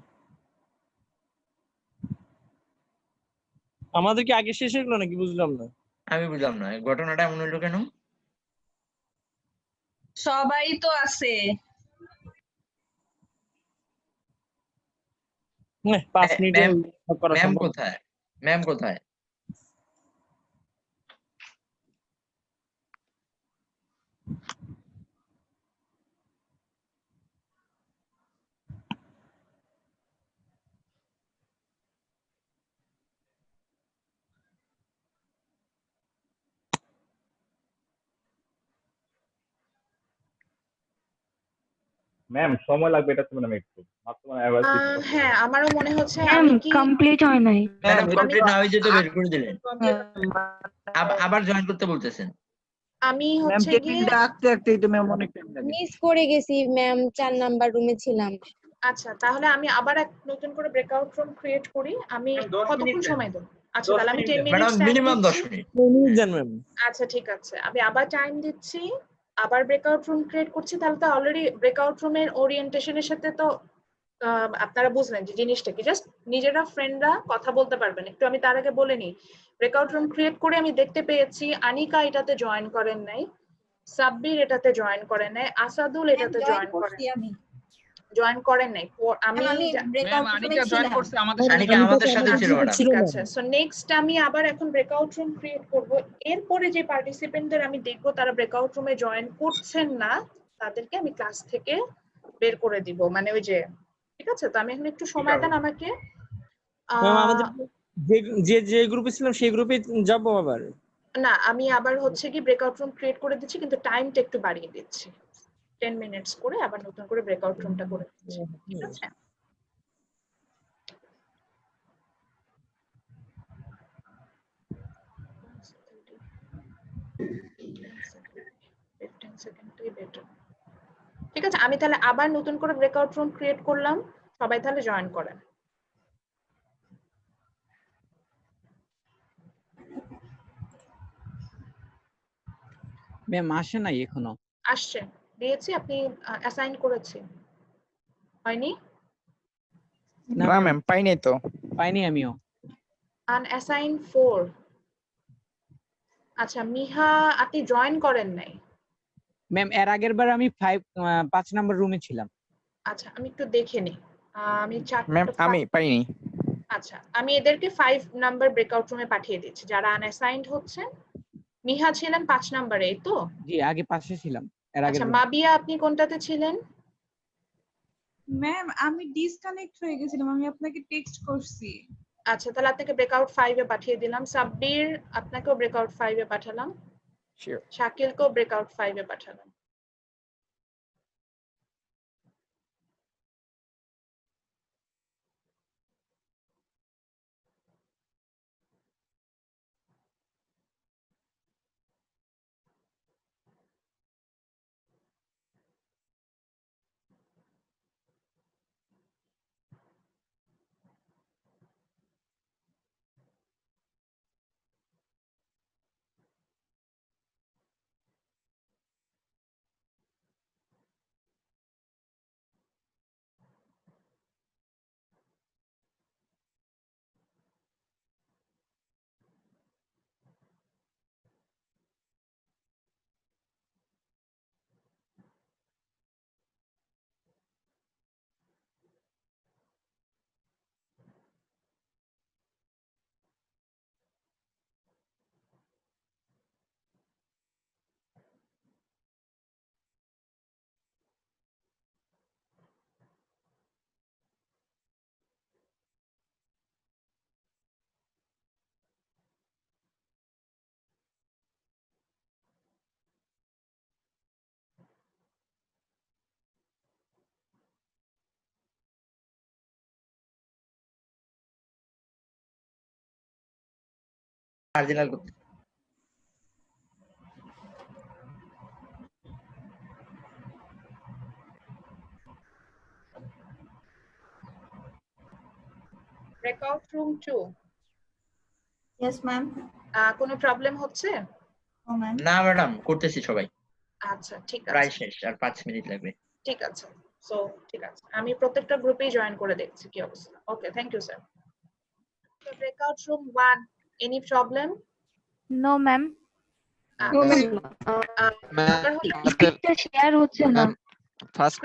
আমাদের কি আগে শেষ হয়ে গেলো নাকি বুঝলাম না। আমি বুঝলাম না ঘটনাটা এমন হইলো কেন? সবাই তো আছে। 5 মিনিটে ম্যাম করা ম্যাম সম্ভব। কোথায়? ম্যাম কোথায়? ম্যাম সময় লাগবে এটা তো ম্যাম একটু মাত্র মানে average কিছু করতে হবে। হ্যাঁ আমারও মনে হচ্ছে ম্যাম আমি কি কমপ্লিট হয় নাই। ম্যাডাম আমি কমপ্লিট না হয়েছে তো বের করে দিলেন, আবার জয়েন করতে বলতেছেন। আমি হচ্ছে গিয়ে মিস করে গেছি ম্যাম, 4 নাম্বার রুমে ছিলাম। আচ্ছা তাহলে আমি আবার এক নতুন করে ব্রেকআউট রুম ক্রিয়েট করি। আমি কতক্ষণ সময় দেব? আচ্ছা তাহলে আমি 10 ম্যাডাম মিনিটস টাইম মিনিমাম 10 দিচ্ছি। মিনিট। জান ম্যাম। আচ্ছা ঠিক আছে, আমি আবার টাইম দিচ্ছি, আবার ব্রেকআউট রুম ক্রিয়েট করছি। তাহলে তো অলরেডি ব্রেকআউট রুমের ওরিয়েন্টেশনের সাথে তো আপনারা বুঝলেন যে জিনিসটা কি, জাস্ট নিজেরা ফ্রেন্ডরা কথা বলতে পারবেন। একটু আমি তার আগে বলে নিই, ব্রেকআউট রুম ক্রিয়েট করে আমি দেখতে পেয়েছি আনিকা এটাতে জয়েন করেন নাই, সাব্বির এটাতে জয়েন করেন নাই, আসাদুল এটাতে জয়েন করেন নাই। আমি ম্যাম আনিকা জয়েন করছে আমাদের সাথে আনিকা আমাদের সাথে ছিল ম্যাডাম। ঠিক আছে, সো নেক্সট আমি আবার এখন ব্রেকআউট রুম ক্রিয়েট করব। এরপরে যে পার্টিসিপেন্টদের আমি দেখব তারা ব্রেকআউট রুমে জয়েন করছেন না, তাদেরকে আমি ক্লাস থেকে বের করে দিব, মানে ওই যে, ঠিক আছে। তো আমি এখন একটু সময় দেন আমাকে। ম্যাম আমাদের যে যে যে গ্রুপে ছিলাম সেই গ্রুপে যাবো আবার। না আমি আবার হচ্ছে কি ব্রেকআউট রুম ক্রিয়েট করে দিচ্ছি, কিন্তু টাইমটা একটু বাড়িয়ে দিচ্ছি, 10 মিনিটস করে আবার নতুন করে ব্রেকআউট রুমটা করে দিচ্ছি, ঠিক আছে। ঠিক আছে, আমি তাহলে আবার নতুন করে ব্রেকআউট রুম ক্রিয়েট করলাম, সবাই তাহলে জয়েন করেন। ম্যাম আসে নাই এখনো। আসছে, দিয়েছি, আপনি অ্যাসাইন করেছি, হয়নি? না ম্যাম পাইনি তো, পাইনি আমিও। আনঅ্যাসাইন 4। আচ্ছা মিহা আপনি জয়েন করেন নাই। ম্যাম এর আগের বার আমি 5 নাম্বার রুমে ছিলাম। আচ্ছা আমি একটু দেখে নিই, আমি ম্যাম আমি পাইনি। আচ্ছা আমি এদেরকে 5 নাম্বার ব্রেকআউট রুমে পাঠিয়ে দিচ্ছি যারা আনঅ্যাসাইন্ড হচ্ছেন। মিহা ছিলেন 5 নাম্বারে, এই তো? জি আগে 5-এ ছিলাম এর আগের আচ্ছা রুমে। মাবিয়া আপনি কোনটাতে ছিলেন? ম্যাম আমি ডিসকানেক্ট হয়ে গেছিলাম, আমি আপনাকে টেক্সট করছি। আচ্ছা তাহলে আপনাকে ব্রেকআউট 5 এ পাঠিয়ে দিলাম। সাব্বির আপনাকেও ব্রেকআউট 5 এ পাঠালাম, শাকিলকেও ব্রেকআউট 5 এ পাঠালাম। Marginal breakout room 2 Yes, ma'am. কোনো প্রবলেম হচ্ছে? Oh, ma'am. না ম্যাডাম, করতেছি সবাই, আচ্ছা ঠিক প্রায় আছে শেষ, আর 5 মিনিট লাগবে। ঠিক আছে সো ঠিক আছে আমি প্রত্যেকটা গ্রুপেই জয়েন করে দেখছি কি অবস্থা। Okay thank you sir. Breakout room 1 any problem? No ma'am. Share হচ্ছে না। ফার্স্ট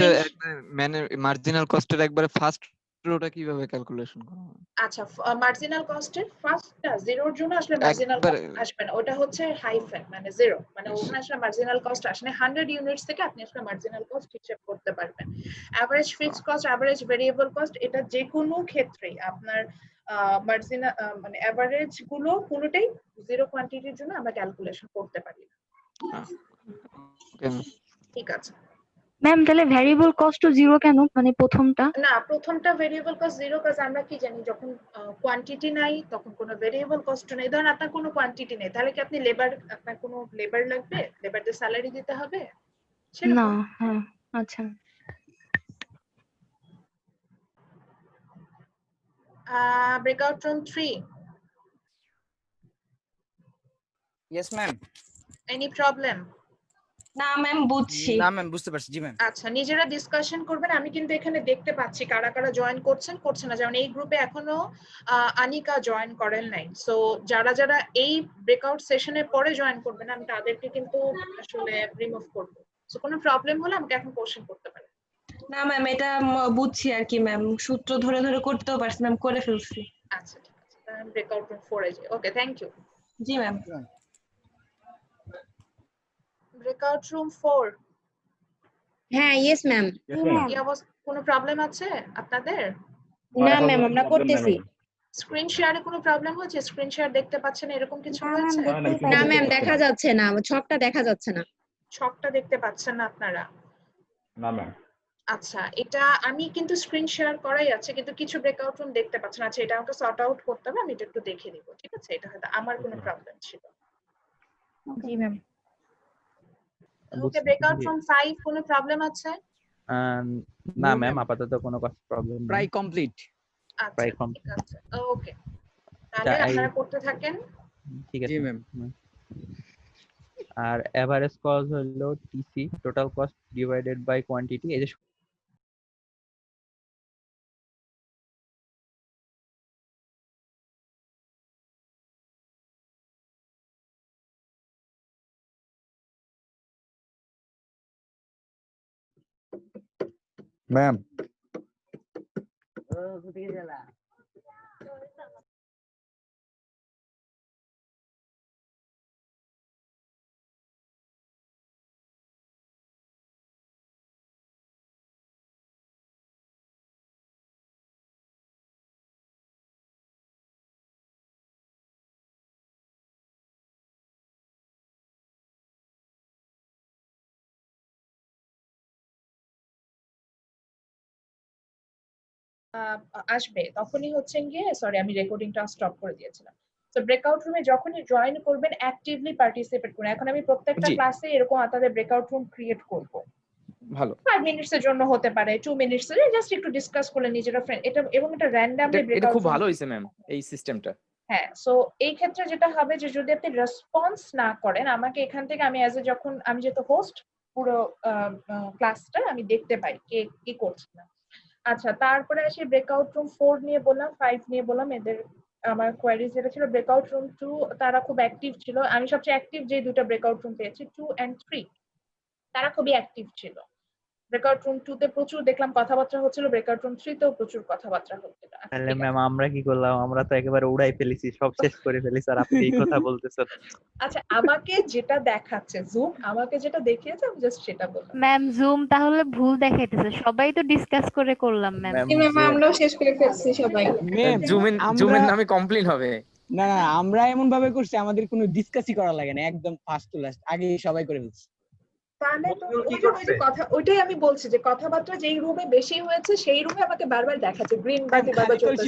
মানে মার্জিনাল কস্টের একবারে ফার্স্ট রোটা কিভাবে ক্যালকুলেশন করা হয়? আচ্ছা মার্জিনাল কস্টের ফার্স্টটা জিরোর জন্য আসলে মার্জিনাল কস্ট আসবে না, ওটা হচ্ছে হাইফেন মানে জিরো, মানে ওখানে আসলে মার্জিনাল কস্ট আসে না। 100 ইউনিটস থেকে আপনি আসলে মার্জিনাল কস্ট হিসাব করতে পারবেন। Average fixed cost, average variable cost, এটা যে কোনো ক্ষেত্রেই আপনার মার্জিনাল মানে এভারেজ গুলো কোনোটাই জিরো কোয়ান্টিটির জন্য আমরা ক্যালকুলেশন করতে পারি না। ঠিক আছে ম্যাম তাহলে ভ্যারিয়েবল কস্টও জিরো কেন, মানে প্রথমটা? না প্রথমটা ভেরিয়েবল কস্ট জিরো, কাজ আমরা কি জানি যখন কোয়ান্টিটি নাই তখন কোনো ভেরিয়েবল কস্ট নেই। ধরুন আপনার কোনো কোয়ান্টিটি নেই, তাহলে কি আপনি লেবার, আপনার কোনো লেবার লাগবে, লেবারদের স্যালারি দিতে হবে না। হ্যাঁ আচ্ছা। Breakout room 3 yes ma'am. Any problem? না ম্যাম বুঝছি। না ম্যাম বুঝতে পারছি। জি ম্যাম। আচ্ছা নিজেরা ডিসকাশন করবেন। আমি কিন্তু এখানে দেখতে পাচ্ছি কারা কারা জয়েন করছেন করছেন না, যেমন এই গ্রুপে এখনো আনিকা জয়েন করেন নাই। সো যারা যারা এই ব্রেকআউট সেশনের পরে জয়েন করবেন আমি তাদেরকে কিন্তু আসলে রিমুভ করব। সো কোনো প্রবলেম হলে আমাকে এখন কোশ্চেন করতে পারেন। না ম্যাম এটা বুঝছি আর কি ম্যাম, সূত্র ধরে ধরে করতেও পারছি ম্যাম, করে ফেলছি। আচ্ছা ঠিক আছে তাহলে ব্রেকআউট রুম 4 এ যাই। Okay thank you. জি ম্যাম। ব্রেকআউট রুম 4 হ্যাঁ ইয়েস ম্যাম। কি অবস্থা, কোনো প্রবলেম আছে আপনাদের? না ম্যাম আমরা করতেছি। স্ক্রিন শেয়ারে কোনো প্রবলেম হচ্ছে? স্ক্রিন শেয়ার দেখতে পাচ্ছেন এরকম কিছু হয়েছে? না ম্যাম দেখা যাচ্ছে না, ছকটা দেখা যাচ্ছে না। ছকটা দেখতে পাচ্ছেন না আপনারা? না ম্যাম। আচ্ছা এটা আমি কিন্তু স্ক্রিন শেয়ার করাই আছে কিন্তু কিছু ব্রেকআউট রুম দেখতে পাচ্ছেন। আচ্ছা এটা আমাকে সর্ট আউট করতে হবে, আমি এটা একটু দেখে নিব। ঠিক আছে এটা হয়তো আমার কোনো প্রবলেম ছিল। জি ম্যাম। ওকে ব্রেকআউট রুম 5 কোনো প্রবলেম আছে? না ম্যাম আপাতত কোনো প্রবলেম নেই। প্রায় কমপ্লিট। আচ্ছা ঠিক আছে ওকে তাহলে আপনারা করতে থাকেন। ঠিক আছে জি ম্যাম। আর এভারেজ কস্ট হলো TC total cost divided by quantity. এই যে ম্যাম আসবে তখনই হচ্ছে গিয়ে সরি আমি রেকর্ডিংটা স্টপ করে দিয়েছিলাম। তো ব্রেকআউট রুমে যখনই জয়েন করবেন অ্যাক্টিভলি পার্টিসিপেট করুন। এখন আমি প্রত্যেকটা ক্লাসে এরকম আপনাদের ব্রেকআউট রুম ক্রিয়েট করব। ভালো 5 মিনিটস এর জন্য হতে পারে 2 মিনিটস এর, জাস্ট একটু ডিসকাস করলে নিজেরা ফ্রেন্ড এটা, এবং এটা র্যান্ডমলি ব্রেকআউট। এটা খুব ভালো হইছে ম্যাম এই সিস্টেমটা। হ্যাঁ সো এই ক্ষেত্রে যেটা হবে যে যদি আপনি রেসপন্স না করেন আমাকে এখান থেকে আমি অ্যাজ এ যখন আমি যেহেতু হোস্ট পুরো ক্লাসটা আমি দেখতে পাই কে কি করছে না। আচ্ছা তারপরে আসি ব্রেকআউট রুম 4 নিয়ে বললাম, 5 নিয়ে বললাম। এদের আমার কোয়েরিজ যেটা ছিল ব্রেকআউট রুম 2 তারা খুব অ্যাক্টিভ ছিল। আমি সবচেয়ে অ্যাক্টিভ যে দুটো ব্রেকআউট রুম পেয়েছি 2 and 3 তারা খুবই অ্যাক্টিভ ছিল। ব্রেকআউট রুম 2 তে প্রচুর দেখলাম কথাবার্তা হচ্ছিল, ব্রেকআউট রুম 3 তেও প্রচুর কথাবার্তা হচ্ছিল। তাহলে ম্যাম আমরা কি করলাম? আমরা তো একেবারে উড়াই ফেলেছি, সব শেষ করে ফেলেছি আর আপনি এই কথা বলতেছেন। আচ্ছা আমাকে যেটা দেখাচ্ছে জুম আমাকে যেটা দেখিয়েছে আমি জাস্ট সেটা বললাম। ম্যাম জুম তাহলে ভুল দেখাইতেছে, সবাই তো ডিসকাস করে করলাম ম্যাম। ম্যাম আমরাও শেষ করে ফেলছি সবাই। ম্যাম জুমের নামে কমপ্লেইন হবে। না না আমরা এমন ভাবে করছি আমাদের কোনো ডিসকাসই করা লাগে না, একদম ফার্স্ট টু লাস্ট আগে সবাই করে ফেলছি। তাহলে তো ওই যে কথা ওইটাই আমি বলছি যে কথাবার্তা যেই রুমে বেশি হয়েছে সেই রুমে আমাকে বারবার দেখাচ্ছে গ্রিন বাতি বারবার চলছে।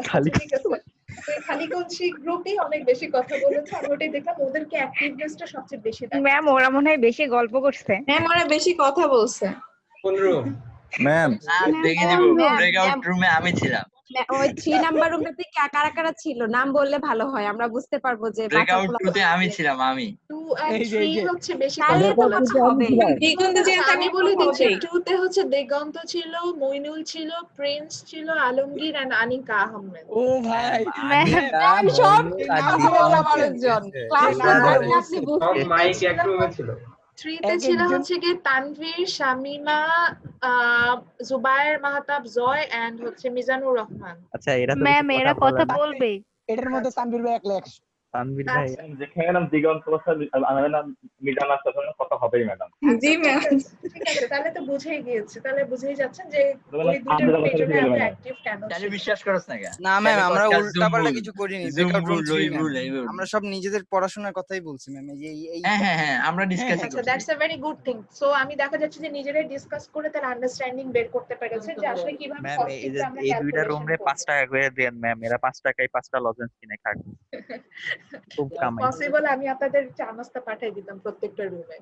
খালি খালি কলসি গ্রুপে অনেক বেশি কথা বলেছে, আমি ওটাই দেখলাম ওদেরকে অ্যাক্টিভনেসটা সবচেয়ে বেশি দেখাচ্ছে। ম্যাম ওরা মনে হয় বেশি গল্প করছে। ম্যাম ওরা বেশি কথা বলছে। ম্যাম দেখে দিব ব্রেকআউট রুমে আমি ছিলাম। ওই 3 নাম্বার রুমটাতে কারা কারা ছিল নাম বললে ভালো হয়, আমরা বুঝতে পারবো যে ব্রেকআউট 2 তে আমি ছিলাম। আমি 2 and 3 হচ্ছে বেশি তাহলে তো কথা কথা হবে। দিগন্ত যে আমি বলে দিচ্ছি 2 তে হচ্ছে দিগন্ত ছিল, মইনুল ছিল, প্রিন্স ছিল, আলমগীর and আনিকা আহমেদ। ও ভাই ম্যাম সব মানুষজন ক্লাসে থাকলে আপনি বুঝতে সব মাইক এক রুমে ছিল। 3 তে ছিল হচ্ছে কি তানভীর, শামিমা, জুবায়ের মাহতাব, জয় and হচ্ছে মিজানুর রহমান। আচ্ছা এরা তো ম্যাম এরা কথা বলবে। এটার মধ্যে তানভীর ভাই একলা 100। তানভীর ভাই যেখানে নাম দিগন্ত আমার নাম মিজান আসার কথা হবেই ম্যাডাম। জি ম্যাম ঠিক আছে, তাহলে তো বুঝেই গিয়েছে, তাহলে বুঝেই যাচ্ছেন যে ওই দুইটার পেজনে আমরা অ্যাক্টিভ কেন। তাহলে বিশ্বাস করছ না কেন? না ম্যাম আমরা উল্টাপাল্টা কিছু করিনি, ব্রেকআউট রুম 3 আমরা সব নিজেদের পড়াশোনার কথাই বলছি ম্যাম। এই হ্যাঁ আমরা ডিসকাস আচ্ছা that's a very good thing. So আমি দেখা যাচ্ছে যে নিজেরাই ডিসকাস করে তার আন্ডারস্ট্যান্ডিং বের করতে পেরেছে যে আসলে কিভাবে ম্যাম কস্টিংটা আমরা এই দুইটা ক্যালকুলেশন রুমে 5 টাকা করে দেন ম্যাম, এরা 5 টাকায় 5টা লজেন্স কিনে খাক। খুব কামাই পসিবল, আমি আপনাদের চা নাস্তা পাঠিয়ে দিতাম প্রত্যেকটা রুমে।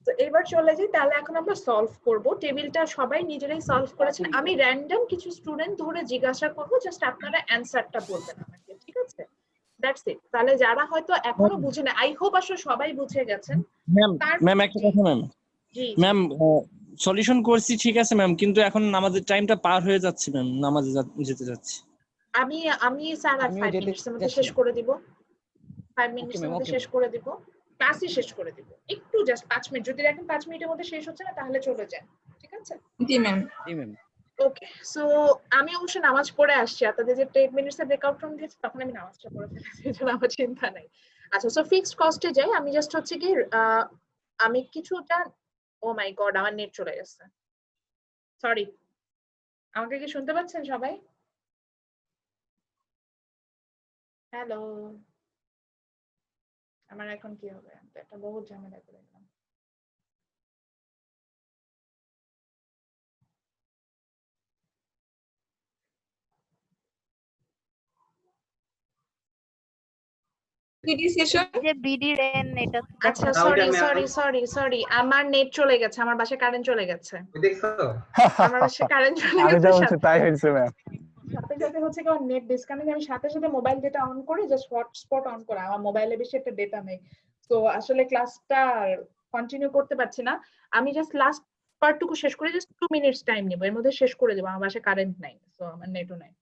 তো এবার চলে যাই, তাহলে এখন আমরা সলভ করব। টেবিলটা সবাই নিজেরাই সলভ করেছেন, আমি র‍্যান্ডম কিছু স্টুডেন্ট ধরে জিজ্ঞাসা করব, জাস্ট আপনারা অ্যানসারটা বলবেন আমাকে, ঠিক আছে? That's it. তাহলে যারা হয়তো এখনো বুঝে না, আই হোপ আসলে সবাই বুঝে গেছেন। ম্যাম একটা কথা ম্যাম, জি ম্যাম সলিউশন করছি ঠিক আছে ম্যাম, কিন্তু এখন আমাদের টাইমটা পার হয়ে যাচ্ছে ম্যাম, নামাজে যেতে যাচ্ছি। আমি স্যার আর 5 মিনিটের মধ্যে শেষ করে দিব। 5 মিনিটের মধ্যে শেষ করে দিব, ক্লাসই শেষ করে দিব। একটু জাস্ট 5 মিনিট, যদি দেখেন 5 মিনিটের মধ্যে শেষ হচ্ছে না তাহলে চলে যান, ঠিক আছে? জি ম্যাম। ওকে, সো আমি অবশ্য নামাজ পড়ে আসছি, আপনাদের যে 10 মিনিটস এর ব্রেকআউট রুম দিয়েছে তখন আমি নামাজটা পড়ে ফেলেছি, এজন্য আমার চিন্তা নাই। আচ্ছা, সো ফিক্সড কস্টে যাই। আমি জাস্ট হচ্ছে কি আমি কিছুটা, ও মাই গড আমার নেট চলে গেছে, সরি। আমাকে কি শুনতে পাচ্ছেন সবাই? হ্যালো, আমার এখন কি হবে? একটা বহুত ঝামেলা করে দিলাম। বিডি সেশন যে বিডি রেন এটা আচ্ছা সরি আমার নেট চলে গেছে, আমার বাসায় কারেন্ট চলে গেছে। দেখছো আমার বাসায় কারেন্ট চলে আমি গেছে, যা বলছি তাই হয়েছে ম্যাম। সাথে সাথে হচ্ছে কি নেট ডিসকানেক্ট, আমি সাথে সাথে মোবাইল ডেটা অন করে জাস্ট হটস্পট অন করা, আমার মোবাইলে বেশি একটা ডেটা নেই, তো আসলে ক্লাসটা কন্টিনিউ করতে পারছি না। আমি জাস্ট লাস্ট পার্টটুকু শেষ করে জাস্ট 2 মিনিটস টাইম নিব, এর মধ্যে শেষ করে দেব। আমার বাসায় কারেন্ট নাই, সো আমার নেটও নাই।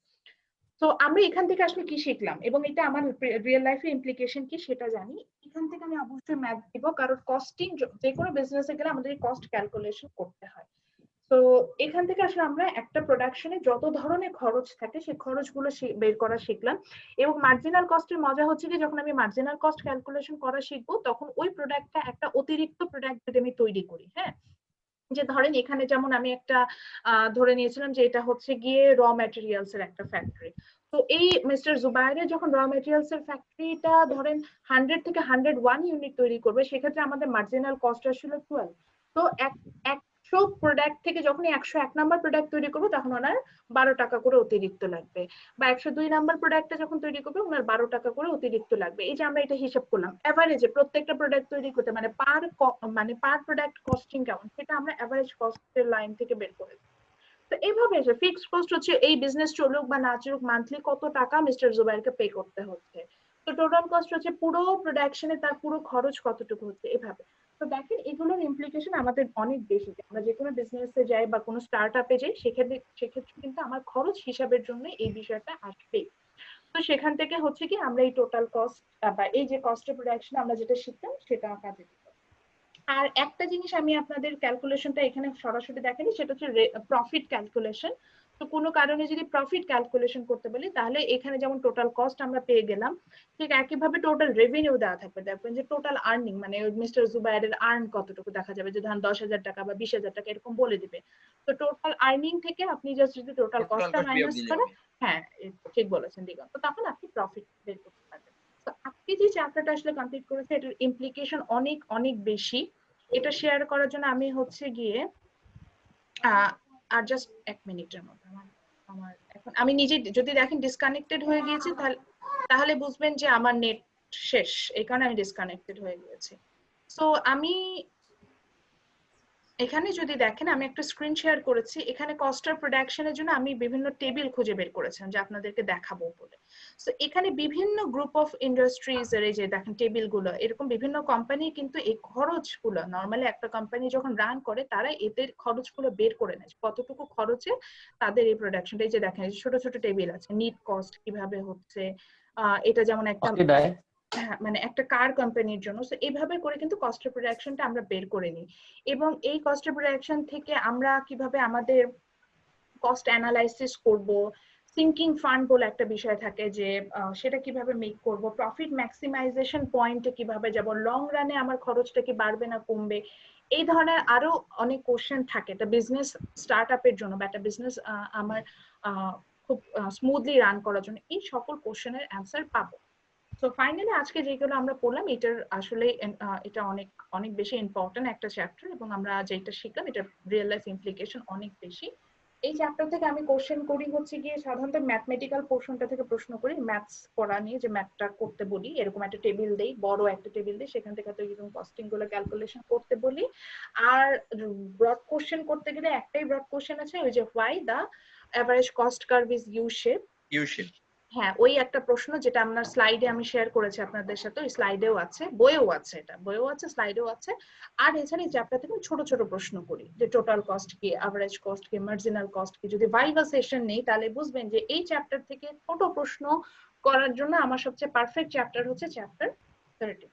তো আমরা এখান থেকে আসলে কি শিখলাম এবং এটা আমার রিয়েল লাইফে ইমপ্লিকেশন কি সেটা জানি। এখান থেকে আমি অবশ্যই ম্যাথ দিব, কারণ কস্টিং যে কোনো বিজনেসে গেলে আমাদের কস্ট ক্যালকুলেশন করতে হয়। তো এখান থেকে আসলে আমরা একটা প্রোডাকশনে যত ধরনের খরচ থাকে সেই খরচগুলো বের করা শিখলাম। এবং মার্জিনাল কস্টের মজা হচ্ছে কি, যখন আমি মার্জিনাল কস্ট ক্যালকুলেশন করা শিখবো তখন ওই প্রোডাক্টটা একটা অতিরিক্ত প্রোডাক্ট যদি আমি তৈরি করি, হ্যাঁ, যে ধরেন এখানে যেমন আমি একটা ধরে নিয়েছিলাম যে এটা হচ্ছে গিয়ে র ম্যাটেরিয়ালস এর একটা ফ্যাক্টরি। তো এই মিস্টার জুবায়ের যখন র ম্যাটেরিয়ালস এর ফ্যাক্টরিটা ধরেন 100 থেকে 101 ইউনিট তৈরি করবে, সেক্ষেত্রে আমাদের মার্জিনাল কস্ট আসলে 12। তো 100 প্রোডাক্ট থেকে যখন 101 নাম্বার প্রোডাক্ট তৈরি করবো তখন ওনার 12 টাকা করে অতিরিক্ত লাগবে, বা 102 নাম্বার প্রোডাক্টটা যখন তৈরি করবে ওনার 12 টাকা করে অতিরিক্ত লাগবে। এই যে আমরা এটা হিসাব করলাম এভারেজে প্রত্যেকটা প্রোডাক্ট তৈরি করতে, মানে পার প্রোডাক্ট কস্টিং কেমন সেটা আমরা এভারেজ কস্টের লাইন থেকে বের করে দিই। তো এইভাবে যে ফিক্সড কস্ট হচ্ছে এই বিজনেস চলুক বা না চলুক মান্থলি কত টাকা মিস্টার জুবায়েরকে পে করতে হচ্ছে, তো টোটাল কস্ট হচ্ছে পুরো প্রোডাকশনে তার পুরো খরচ কতটুকু হচ্ছে এভাবে। তো দেখেন এগুলোর ইমপ্লিকেশন আমাদের অনেক বেশি, আমরা যে কোনো বিজনেসে যাই বা কোনো স্টার্টআপে যাই সেক্ষেত্রে কিন্তু আমার খরচ হিসাবের জন্য এই বিষয়টা আসবে। তো সেখান থেকে হচ্ছে কি আমরা এই টোটাল কস্ট বা এই যে কস্ট অফ প্রোডাকশন আমরা যেটা শিখতাম সেটা কাজে দিত। আর একটা জিনিস আমি আপনাদের ক্যালকুলেশনটা এখানে সরাসরি দেখাইনি, সেটা হচ্ছে প্রফিট ক্যালকুলেশন। তো কোনো কারণে যদি প্রফিট ক্যালকুলেশন করতে বলি তাহলে এখানে যেমন টোটাল কস্ট আমরা পেয়ে গেলাম, ঠিক একইভাবে টোটাল রেভিনিউ দেওয়া থাকবে। দেখবেন যে টোটাল আর্নিং মানে মিস্টার জুবায়েরের আর্ন কতটুকু দেখা যাবে, যে ধরেন 10,000 টাকা বা 20,000 টাকা এরকম বলে দিবে। তো টোটাল আর্নিং থেকে আপনি জাস্ট যদি টোটাল কস্টটা মাইনাস করেন, হ্যাঁ ঠিক বলেছেন দিগন্ত, তখন আপনি প্রফিট বের করতে পারবেন। তো আপনি যে চ্যাপ্টারটা আসলে কমপ্লিট করেছে এটার ইমপ্লিকেশন অনেক অনেক বেশি। এটা শেয়ার করার জন্য আমি হচ্ছে গিয়ে আর জাস্ট 1 মিনিটের মধ্যে আমার এখন আমি নিজে যদি দেখেন ডিসকানেক্টেড হয়ে গিয়েছি তাহলে বুঝবেন যে আমার নেট শেষ, এই কারণে আমি ডিসকানেক্টেড হয়ে গিয়েছি। সো আমি এখানে যদি দেখেন আমি একটা স্ক্রিন শেয়ার করেছি, এখানে কস্ট অফ প্রোডাকশনের জন্য আমি বিভিন্ন টেবিল খুঁজে বের করেছিলাম যে আপনাদেরকে দেখাবো বলে। সো এখানে বিভিন্ন গ্রুপ অফ ইন্ডাস্ট্রিজ এর এই যে দেখেন টেবিলগুলো, এরকম বিভিন্ন কোম্পানি কিন্তু এই খরচগুলো নরমালি একটা কোম্পানি যখন রান করে তারা এদের খরচগুলো বের করে নেয়, কতটুকু খরচে তাদের এই প্রোডাকশনটা। এই যে দেখেন এই যে ছোট ছোট টেবিল আছে, নিট কস্ট কিভাবে হচ্ছে, এটা যেমন একটা হ্যাঁ মানে একটা কার কোম্পানির জন্য। সো এইভাবে করে কিন্তু কস্ট অফ প্রোডাকশনটা আমরা বের করে নিই, এবং এই কস্ট অফ প্রোডাকশন থেকে আমরা কিভাবে আমাদের কস্ট অ্যানালাইসিস করব, সিঙ্কিং ফান্ড বলে একটা বিষয় থাকে যে সেটা কিভাবে মেক করব, প্রফিট ম্যাক্সিমাইজেশন পয়েন্টে কিভাবে যাব, লং রানে আমার খরচটা কি বাড়বে না কমবে, এই ধরনের আরো অনেক কোশ্চেন থাকে একটা বিজনেস স্টার্ট আপের জন্য বা একটা বিজনেস আমার খুব স্মুথলি রান করার জন্য। এই সকল কোশ্চেনের অ্যান্সার পাবো। সো ফাইনালি আজকে যেগুলো আমরা পড়লাম এটার আসলে এটা অনেক অনেক বেশি ইম্পর্টেন্ট একটা চ্যাপ্টার, এবং আমরা যেটা শিখলাম এটা রিয়েল লাইফ ইমপ্লিকেশন অনেক বেশি। এই চ্যাপ্টার থেকে আমি কোশ্চেন করি হচ্ছে গিয়ে সাধারণত ম্যাথমেটিক্যাল পোর্শনটা থেকে প্রশ্ন করি, ম্যাথস পড়া নিয়ে যে ম্যাথটা করতে বলি, এরকম একটা টেবিল দেই, বড় একটা টেবিল দেই, সেখান থেকে এরকম কস্টিং গুলো ক্যালকুলেশন করতে বলি। আর ব্রড কোশ্চেন করতে গেলে একটাই ব্রড কোশ্চেন আছে, ওই যে why the average cost curve is U shape. হ্যাঁ ওই একটা প্রশ্ন যেটা আপনার স্লাইডে আমি শেয়ার করেছি আপনাদের সাথে, ওই স্লাইডেও আছে, বইয়েও আছে, এটা বইয়েও আছে স্লাইডেও আছে। আর এছাড়া এই চ্যাপ্টার থেকে ছোট ছোট প্রশ্ন করি যে টোটাল কস্ট কি, অ্যাভারেজ কস্ট কি, মার্জিনাল কস্ট কি। যদি ভাইভা সেশন নেই তাহলে বুঝবেন যে এই চ্যাপ্টার থেকে ছোট প্রশ্ন করার জন্য আমার সবচেয়ে পারফেক্ট চ্যাপ্টার হচ্ছে চ্যাপ্টার 30।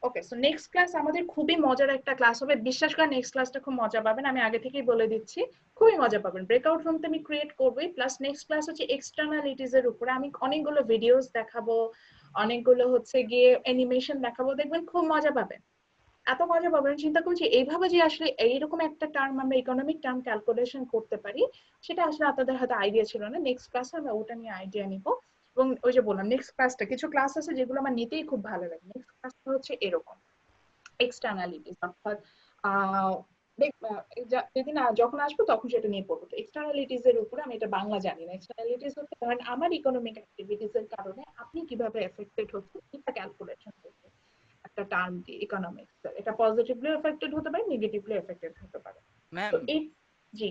ওকে, সো নেক্সট ক্লাস আমাদের খুবই মজার একটা ক্লাস হবে, বিশ্বাস করেন নেক্সট ক্লাসটা খুব মজা পাবেন, আমি আগে থেকেই বলে দিচ্ছি খুবই মজা পাবেন। ব্রেকআউট রুম তো আমি ক্রিয়েট করবই, প্লাস নেক্সট ক্লাস হচ্ছে এক্সটার্নালিটিজ এর উপরে, আমি অনেকগুলো ভিডিওস দেখাবো, অনেকগুলো হচ্ছে গিয়ে অ্যানিমেশন দেখাবো, দেখবেন খুব মজা পাবেন। এত মজা পাবেন চিন্তা করছি এইভাবে যে আসলে এইরকম একটা টার্ম আমরা ইকোনমিক টার্ম ক্যালকুলেশন করতে পারি, সেটা আসলে আপনাদের হয়তো আইডিয়া ছিল না। নেক্সট ক্লাসে আমরা ওটা নিয়ে আইডিয়া নিব। এবং ওই যে বললাম নেক্সট ক্লাসটা, কিছু ক্লাস আছে যেগুলো আমার নিতেই খুব ভালো লাগে, নেক্সট ক্লাসটা হচ্ছে এরকম এক্সটার্নালিটিস, অর্থাৎ যেদিন যখন আসবো তখন সেটা নিয়ে পড়বো। তো এক্সটার্নালিটিস এর উপরে আমি এটা বাংলা জানি না। এক্সটার্নালিটিস হচ্ছে ধরেন আমার ইকোনমিক অ্যাক্টিভিটিস এর কারণে আপনি কিভাবে এফেক্টেড হচ্ছে এটা ক্যালকুলেশন করতে একটা টার্ম দিয়ে ইকোনমিক্স। এটা পজিটিভলি এফেক্টেড হতে পারে, নেগেটিভলি এফেক্টেড হতে পারে। ম্যাম জি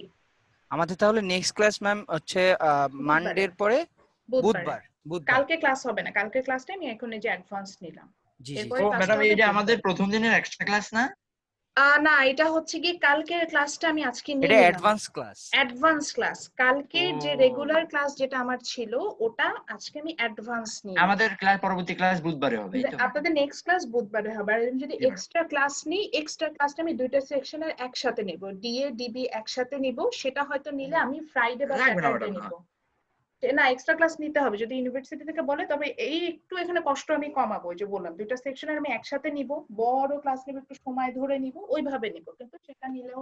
আমাদের তাহলে নেক্সট ক্লাস ম্যাম হচ্ছে মানডের পরে বুধবার। কালকে ক্লাস হবে না, কালকে ক্লাসটা আমি এখন এই যে অ্যাডভান্স নিলাম। ও ম্যাডাম এটা আমাদের প্রথম দিনের এক্সট্রা ক্লাস না? না এটা হচ্ছে কি কালকের ক্লাসটা আমি আজকে নিয়ে এটা নিলাম অ্যাডভান্স ক্লাস। অ্যাডভান্স ক্লাস কালকে যে রেগুলার ক্লাস যেটা আমার ছিল ওটা আজকে আমি অ্যাডভান্স নিয়ে আমাদের ক্লাস পরবর্তী ক্লাস বুধবারে হবে। আপনাদের নেক্সট ক্লাস বুধবারে হবে। আর যদি এক্সট্রা ক্লাস নিই, এক্সট্রা ক্লাসটা আমি দুইটা সেকশনের একসাথে নিব, ডিএ ডিবি একসাথে নিব, সেটা হয়তো নিলে আমি ফ্রাইডে বা স্যাটারডে নিব। না এক্সট্রা ক্লাস নিতে হবে যদি ইউনিভার্সিটি থেকে বলে, তবে এই একটু এখানে কষ্ট আমি কমাবো, যে বললাম দুইটা সেকশনের আমি একসাথে নিব, বড় ক্লাস নিব, একটু সময় ধরে নিব, ওইভাবে নিব। কিন্তু সেটা নিলেও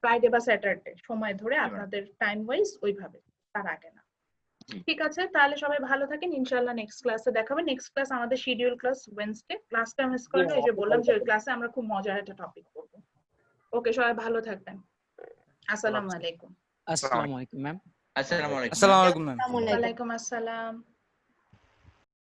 ফ্রাইডে বা স্যাটারডে সময় ধরে আপনাদের টাইম ওয়াইজ ওইভাবে, তার আগে না। ঠিক আছে, তাহলে সবাই ভালো থাকেন, ইনশাআল্লাহ নেক্সট ক্লাসে দেখা হবে। নেক্সট ক্লাস আমাদের শিডিউল ক্লাস ওয়েডনেসডে, ক্লাসটা মিস করলে এই যে বললাম যে ওই ক্লাসে আমরা খুব মজার একটা টপিক করব। ওকে, সবাই ভালো থাকবেন। আসসালামু আলাইকুম। আসসালামু আলাইকুম ম্যাম। আসসালামু আলাইকুম। আসসালামু আলাইকুম ম্যাম। ওয়া আলাইকুম আসসালাম।